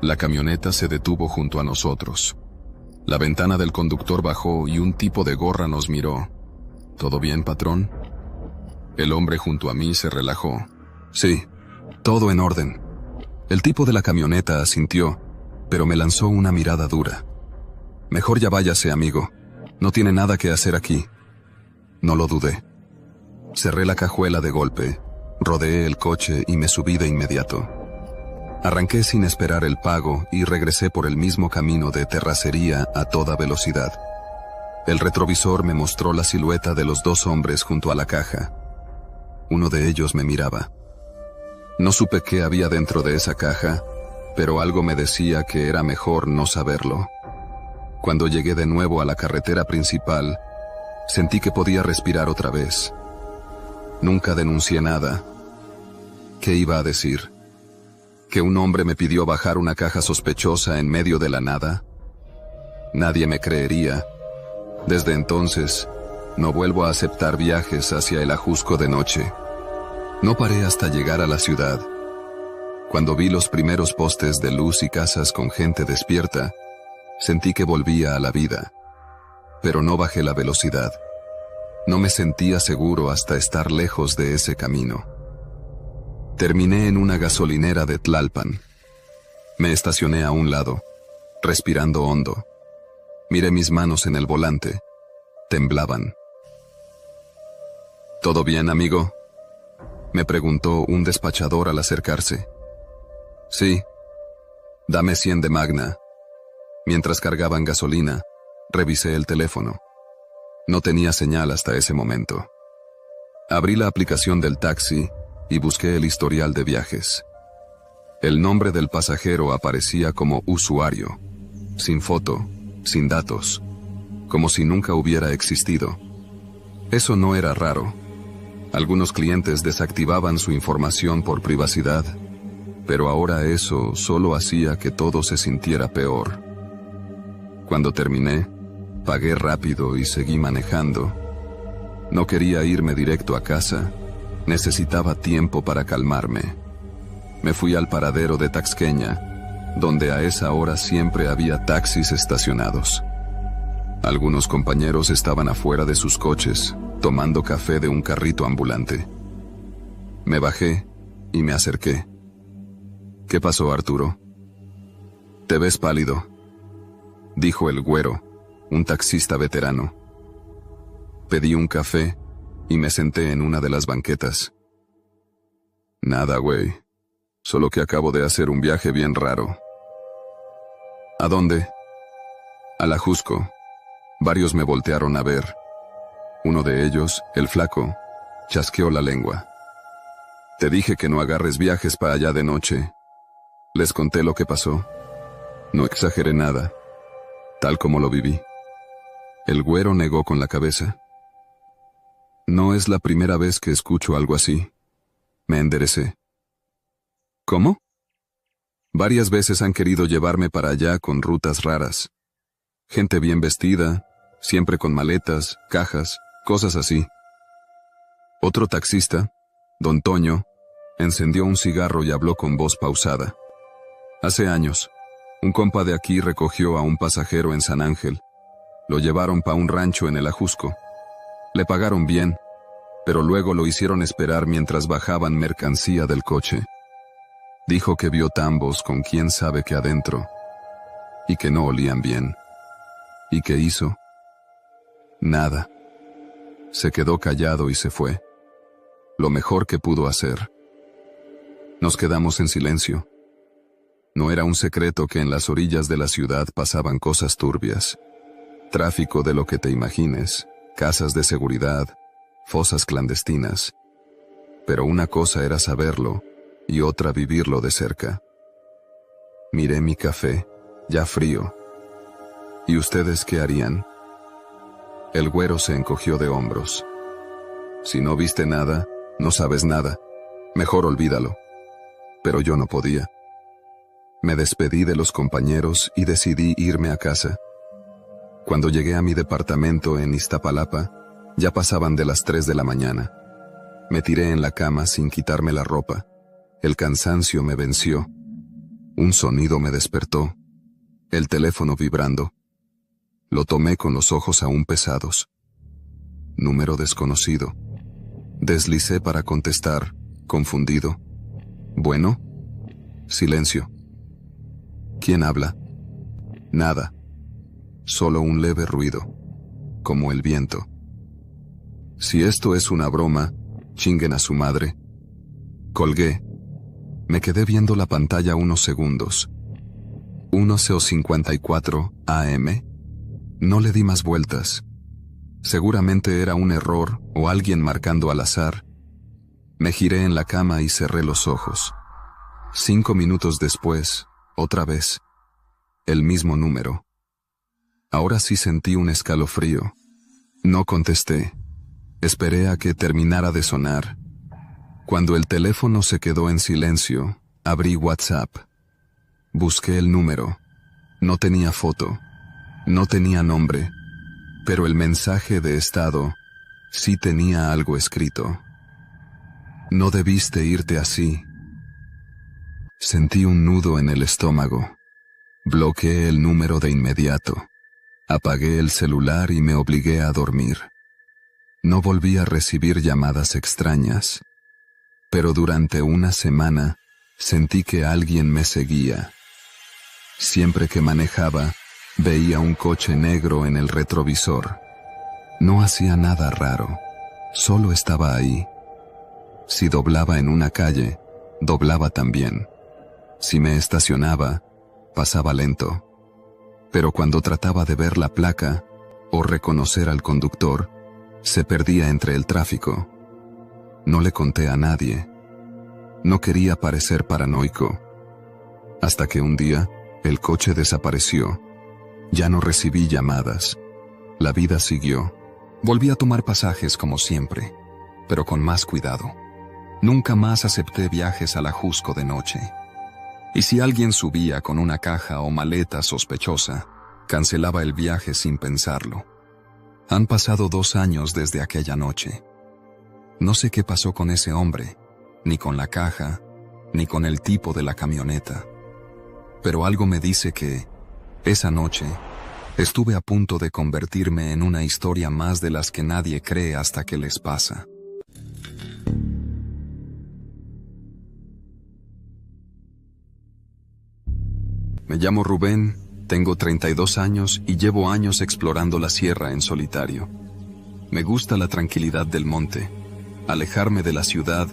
La camioneta se detuvo junto a nosotros. La ventana del conductor bajó y un tipo de gorra nos miró. ¿Todo bien, patrón? El hombre junto a mí se relajó. Sí, todo en orden. El tipo de la camioneta asintió, pero me lanzó una mirada dura. Mejor ya váyase, amigo. No tiene nada que hacer aquí. No lo dudé. Cerré la cajuela de golpe, rodeé el coche y me subí de inmediato. Arranqué sin esperar el pago y regresé por el mismo camino de terracería a toda velocidad. El retrovisor me mostró la silueta de los dos hombres junto a la caja. Uno de ellos me miraba. No supe qué había dentro de esa caja, pero algo me decía que era mejor no saberlo. Cuando llegué de nuevo a la carretera principal, sentí que podía respirar otra vez. Nunca denuncié nada. ¿Qué iba a decir? ¿Que un hombre me pidió bajar una caja sospechosa en medio de la nada? Nadie me creería. Desde entonces, no vuelvo a aceptar viajes hacia el Ajusco de noche. No paré hasta llegar a la ciudad. Cuando vi los primeros postes de luz y casas con gente despierta, sentí que volvía a la vida. Pero no bajé la velocidad. No me sentía seguro hasta estar lejos de ese camino. Terminé en una gasolinera de Tlalpan. Me estacioné a un lado, respirando hondo. Miré mis manos en el volante. Temblaban. ¿Todo bien, amigo?, me preguntó un despachador al acercarse. Sí. Dame 100 de Magna. Mientras cargaban gasolina, revisé el teléfono. No tenía señal hasta ese momento. Abrí la aplicación del taxi y busqué el historial de viajes. El nombre del pasajero aparecía como usuario, sin foto, sin datos, como si nunca hubiera existido. Eso no era raro. Algunos clientes desactivaban su información por privacidad, pero ahora eso solo hacía que todo se sintiera peor. Cuando terminé, pagué rápido y seguí manejando. No quería irme directo a casa. Necesitaba tiempo para calmarme. Me fui al paradero de Taxqueña, donde a esa hora siempre había taxis estacionados. Algunos compañeros estaban afuera de sus coches, tomando café de un carrito ambulante. Me bajé y me acerqué. ¿Qué pasó, Arturo? Te ves pálido, dijo el güero, un taxista veterano. Pedí un café y me senté en una de las banquetas. Nada, güey. Solo que acabo de hacer un viaje bien raro. ¿A dónde? Al Ajusco. Varios me voltearon a ver. Uno de ellos, el flaco, chasqueó la lengua. Te dije que no agarres viajes para allá de noche. Les conté lo que pasó. No exageré nada, tal como lo viví. El güero negó con la cabeza. No es la primera vez que escucho algo así. Me enderecé. ¿Cómo? Varias veces han querido llevarme para allá con rutas raras. Gente bien vestida, siempre con maletas, cajas, cosas así. Otro taxista, don Toño, encendió un cigarro y habló con voz pausada. Hace años, un compa de aquí recogió a un pasajero en San Ángel. Lo llevaron pa' un rancho en el Ajusco. Le pagaron bien, pero luego lo hicieron esperar mientras bajaban mercancía del coche. Dijo que vio tambos con quién sabe qué adentro, y que no olían bien. ¿Y qué hizo? Nada. Se quedó callado y se fue. Lo mejor que pudo hacer. Nos quedamos en silencio. No era un secreto que en las orillas de la ciudad pasaban cosas turbias. Tráfico de lo que te imagines, casas de seguridad, fosas clandestinas. Pero una cosa era saberlo y otra vivirlo de cerca. Miré mi café, ya frío. ¿Y ustedes qué harían? El güero se encogió de hombros. Si no viste nada, no sabes nada. Mejor olvídalo. Pero yo no podía. Me despedí de los compañeros y decidí irme a casa. Cuando llegué a mi departamento en Iztapalapa, ya pasaban de las 3 de la mañana. Me tiré en la cama sin quitarme la ropa. El cansancio me venció. Un sonido me despertó. El teléfono vibrando. Lo tomé con los ojos aún pesados. Número desconocido. Deslicé para contestar, confundido. ¿Bueno? Silencio. ¿Quién habla? Nada. Solo un leve ruido, como el viento. Si esto es una broma, chinguen a su madre. Colgué. Me quedé viendo la pantalla unos segundos. 11:54 AM. No le di más vueltas. Seguramente era un error o alguien marcando al azar. Me giré en la cama y cerré los ojos. 5 minutos después, otra vez. El mismo número. Ahora sí sentí un escalofrío. No contesté. Esperé a que terminara de sonar. Cuando el teléfono se quedó en silencio, abrí WhatsApp. Busqué el número. No tenía foto. No tenía nombre. Pero el mensaje de estado sí tenía algo escrito. No debiste irte así. Sentí un nudo en el estómago. Bloqueé el número de inmediato. Apagué el celular y me obligué a dormir. No volví a recibir llamadas extrañas. Pero durante una semana sentí que alguien me seguía. Siempre que manejaba, veía un coche negro en el retrovisor. No hacía nada raro, solo estaba ahí. Si doblaba en una calle, doblaba también. Si me estacionaba, pasaba lento. Pero cuando trataba de ver la placa o reconocer al conductor, se perdía entre el tráfico. No le conté a nadie. No quería parecer paranoico. Hasta que un día, el coche desapareció. Ya no recibí llamadas. La vida siguió. Volví a tomar pasajes como siempre, pero con más cuidado. Nunca más acepté viajes a la Jusco de noche. Y si alguien subía con una caja o maleta sospechosa, cancelaba el viaje sin pensarlo. Han pasado 2 años desde aquella noche. No sé qué pasó con ese hombre, ni con la caja, ni con el tipo de la camioneta. Pero algo me dice que, esa noche, estuve a punto de convertirme en una historia más de las que nadie cree hasta que les pasa. Me llamo Rubén, tengo 32 años y llevo años explorando la sierra en solitario. Me gusta la tranquilidad del monte, alejarme de la ciudad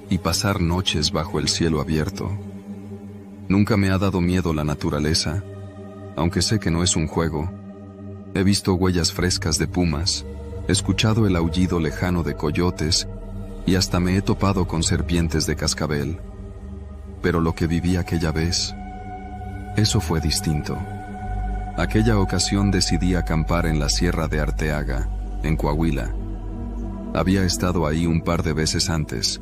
y pasar noches bajo el cielo abierto. Nunca me ha dado miedo la naturaleza, aunque sé que no es un juego. He visto huellas frescas de pumas, escuchado el aullido lejano de coyotes y hasta me he topado con serpientes de cascabel. Pero lo que viví aquella vez, eso fue distinto. Aquella ocasión decidí acampar en la Sierra de Arteaga, en Coahuila. Había estado ahí un par de veces antes,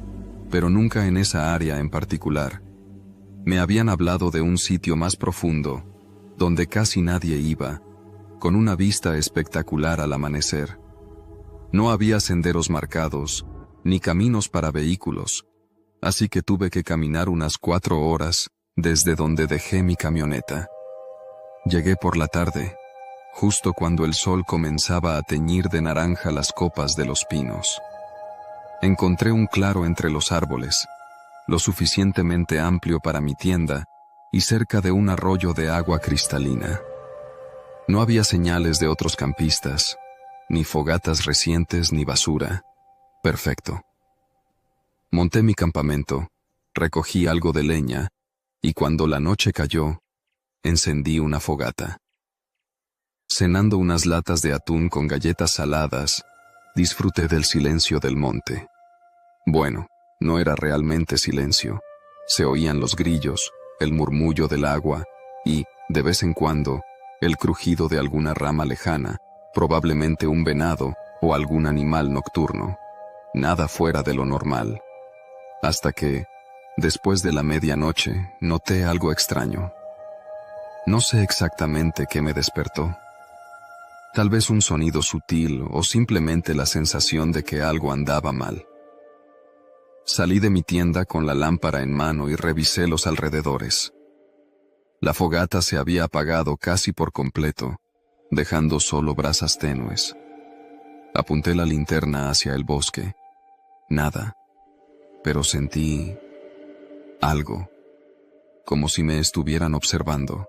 pero nunca en esa área en particular. Me habían hablado de un sitio más profundo, donde casi nadie iba, con una vista espectacular al amanecer. No había senderos marcados, ni caminos para vehículos, así que tuve que caminar unas 4 horas desde donde dejé mi camioneta. Llegué por la tarde, justo cuando el sol comenzaba a teñir de naranja las copas de los pinos. Encontré un claro entre los árboles, lo suficientemente amplio para mi tienda y cerca de un arroyo de agua cristalina. No había señales de otros campistas, ni fogatas recientes ni basura. Perfecto. Monté mi campamento, recogí algo de leña y cuando la noche cayó, encendí una fogata. Cenando unas latas de atún con galletas saladas, disfruté del silencio del monte. Bueno, no era realmente silencio. Se oían los grillos, el murmullo del agua y, de vez en cuando, el crujido de alguna rama lejana, probablemente un venado o algún animal nocturno. Nada fuera de lo normal. Hasta que, después de la medianoche, noté algo extraño. No sé exactamente qué me despertó. Tal vez un sonido sutil o simplemente la sensación de que algo andaba mal. Salí de mi tienda con la lámpara en mano y revisé los alrededores. La fogata se había apagado casi por completo, dejando solo brasas tenues. Apunté la linterna hacia el bosque. Nada, pero sentí algo, como si me estuvieran observando.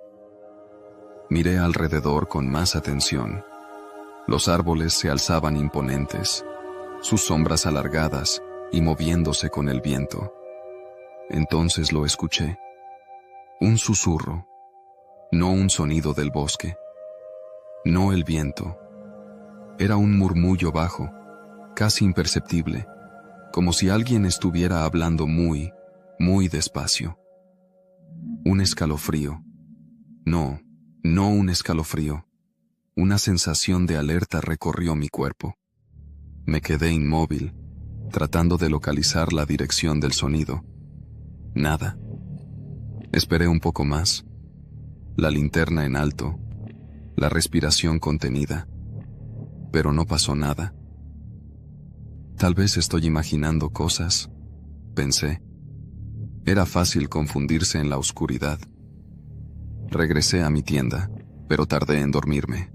Miré alrededor con más atención. Los árboles se alzaban imponentes, sus sombras alargadas y moviéndose con el viento. Entonces lo escuché. Un susurro, no un sonido del bosque, no el viento. Era un murmullo bajo, casi imperceptible, como si alguien estuviera hablando muy, muy despacio. Un escalofrío. No un escalofrío. Una sensación de alerta recorrió mi cuerpo. Me quedé inmóvil, tratando de localizar la dirección del sonido. Nada. Esperé un poco más. La linterna en alto, la respiración contenida. Pero no pasó nada. Tal vez estoy imaginando cosas, pensé. Era fácil confundirse en la oscuridad. Regresé a mi tienda, pero tardé en dormirme.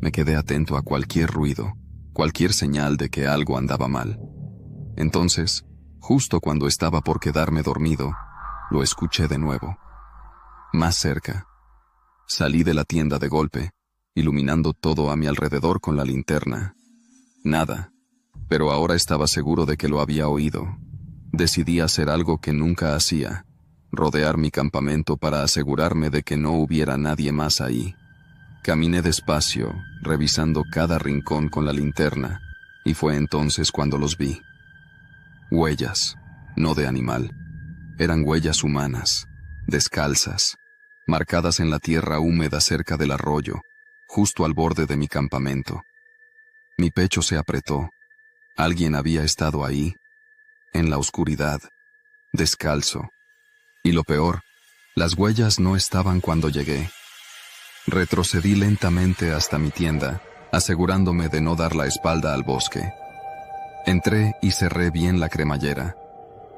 Me quedé atento a cualquier ruido, cualquier señal de que algo andaba mal. Entonces, justo cuando estaba por quedarme dormido, lo escuché de nuevo. Más cerca. Salí de la tienda de golpe, iluminando todo a mi alrededor con la linterna. Nada, pero ahora estaba seguro de que lo había oído. Decidí hacer algo que nunca hacía. Rodear mi campamento para asegurarme de que no hubiera nadie más ahí. Caminé despacio, revisando cada rincón con la linterna, y fue entonces cuando los vi. Huellas, no de animal. Eran huellas humanas, descalzas, marcadas en la tierra húmeda cerca del arroyo, justo al borde de mi campamento. Mi pecho se apretó. Alguien había estado ahí, en la oscuridad, descalzo. Y lo peor, las huellas no estaban cuando llegué. Retrocedí lentamente hasta mi tienda, asegurándome de no dar la espalda al bosque. Entré y cerré bien la cremallera.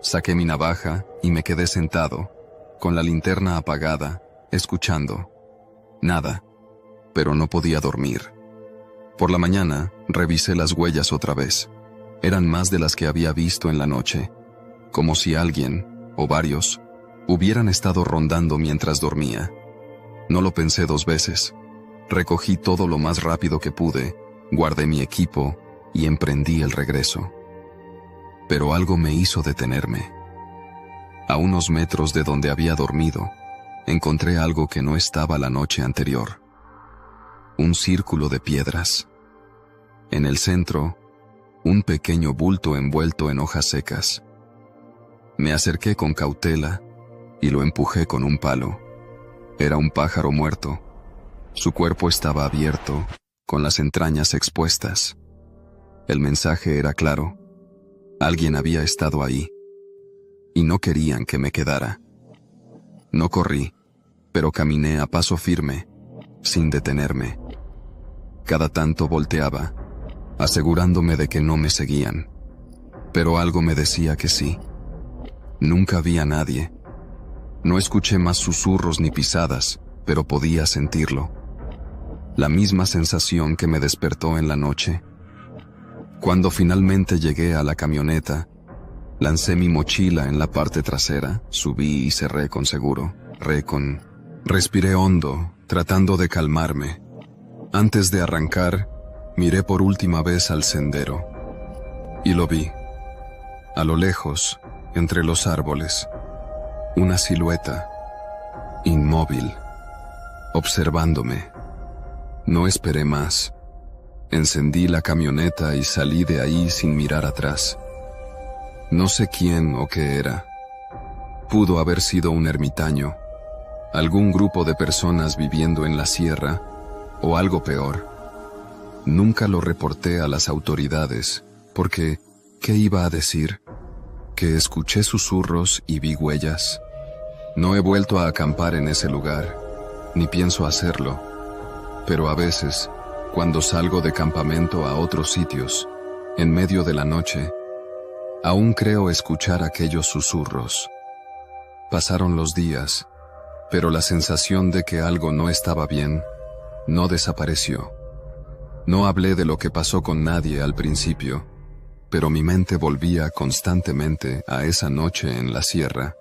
Saqué mi navaja y me quedé sentado, con la linterna apagada, escuchando. Nada, pero no podía dormir. Por la mañana, revisé las huellas otra vez. Eran más de las que había visto en la noche, como si alguien, o varios, hubieran estado rondando mientras dormía. No lo pensé dos veces. Recogí todo lo más rápido que pude, guardé mi equipo y emprendí el regreso. Pero algo me hizo detenerme. A unos metros de donde había dormido, encontré algo que no estaba la noche anterior. Un círculo de piedras. En el centro, un pequeño bulto envuelto en hojas secas. Me acerqué con cautela y lo empujé con un palo. Era un pájaro muerto. Su cuerpo estaba abierto, con las entrañas expuestas. El mensaje era claro. Alguien había estado ahí. Y no querían que me quedara. No corrí, pero caminé a paso firme, sin detenerme. Cada tanto volteaba, asegurándome de que no me seguían. Pero algo me decía que sí. Nunca vi a nadie. No escuché más susurros ni pisadas, pero podía sentirlo. La misma sensación que me despertó en la noche. Cuando finalmente llegué a la camioneta, lancé mi mochila en la parte trasera, subí y cerré con seguro. Respiré hondo, tratando de calmarme. Antes de arrancar, miré por última vez al sendero. Y lo vi. A lo lejos, entre los árboles. Una silueta, inmóvil, observándome. No esperé más. Encendí la camioneta y salí de ahí sin mirar atrás. No sé quién o qué era. Pudo haber sido un ermitaño, algún grupo de personas viviendo en la sierra, o algo peor. Nunca lo reporté a las autoridades, porque, ¿qué iba a decir? ¿Que escuché susurros y vi huellas? No he vuelto a acampar en ese lugar. ni pienso hacerlo, pero a veces, cuando salgo de campamento a otros sitios, en medio de la noche, aún creo escuchar aquellos susurros. Pasaron los días, pero la sensación de que algo no estaba bien no desapareció. No hablé de lo que pasó con nadie al principio, pero mi mente volvía constantemente a esa noche en la sierra.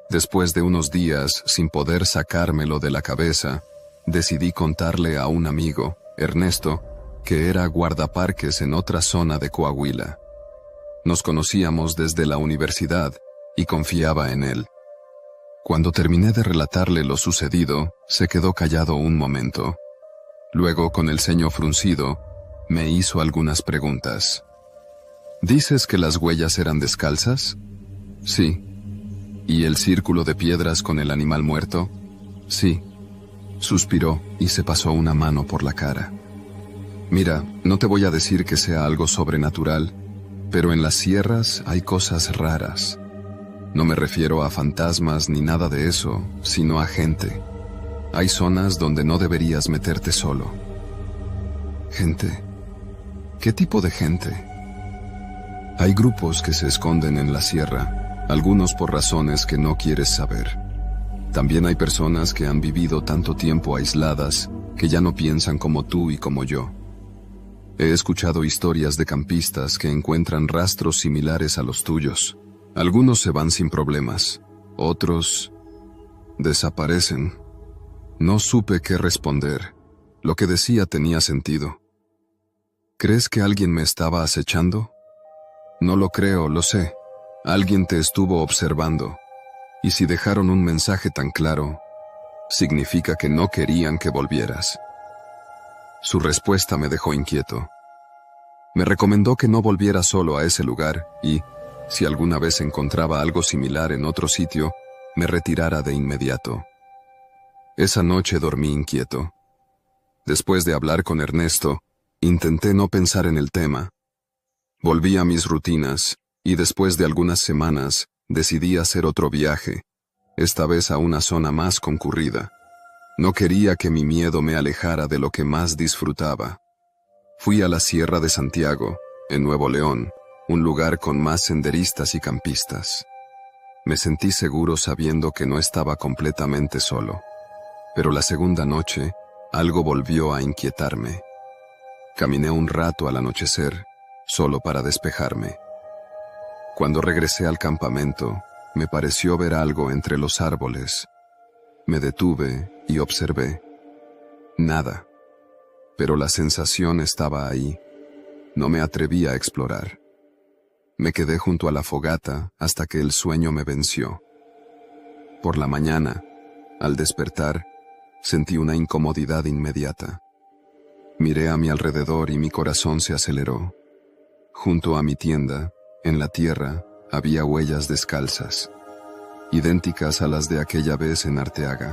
Después de unos días sin poder sacármelo de la cabeza, decidí contarle a un amigo, Ernesto, que era guardaparques en otra zona de Coahuila. Nos conocíamos desde la universidad y confiaba en él. Cuando terminé de relatarle lo sucedido, se quedó callado un momento. Luego, con el ceño fruncido, me hizo algunas preguntas. ¿Dices que las huellas eran descalzas? Sí. ¿Y el círculo de piedras con el animal muerto? Sí. Suspiró y se pasó una mano por la cara. Mira, no te voy a decir que sea algo sobrenatural, pero en las sierras hay cosas raras. No me refiero a fantasmas ni nada de eso, sino a gente. Hay zonas donde no deberías meterte solo. ¿Gente? ¿Qué tipo de gente? Hay grupos que se esconden en la sierra, algunos por razones que no quieres saber. También hay personas que han vivido tanto tiempo aisladas que ya no piensan como tú y como yo. He escuchado historias de campistas que encuentran rastros similares a los tuyos. Algunos se van sin problemas, otros desaparecen. No supe qué responder. Lo que decía tenía sentido. ¿Crees que alguien me estaba acechando? No lo creo, lo sé. Alguien te estuvo observando. Y si dejaron un mensaje tan claro, significa que no querían que volvieras. Su respuesta me dejó inquieto. Me recomendó que no volviera solo a ese lugar y, si alguna vez encontraba algo similar en otro sitio, me retirara de inmediato. Esa noche dormí inquieto. Después de hablar con Ernesto, intenté no pensar en el tema. Volví a mis rutinas y después de algunas semanas decidí hacer otro viaje, esta vez a una zona más concurrida. No quería que mi miedo me alejara de lo que más disfrutaba. Fui a la Sierra de Santiago, en Nuevo León, un lugar con más senderistas y campistas. Me sentí seguro sabiendo que no estaba completamente solo. Pero la segunda noche, algo volvió a inquietarme. Caminé un rato al anochecer, solo para despejarme. Cuando regresé al campamento, me pareció ver algo entre los árboles. Me detuve y observé. Nada. Pero la sensación estaba ahí. No me atreví a explorar. Me quedé junto a la fogata hasta que el sueño me venció. Por la mañana, al despertar, sentí una incomodidad inmediata. Miré a mi alrededor y mi corazón se aceleró. Junto a mi tienda, en la tierra, había huellas descalzas, idénticas a las de aquella vez en Arteaga.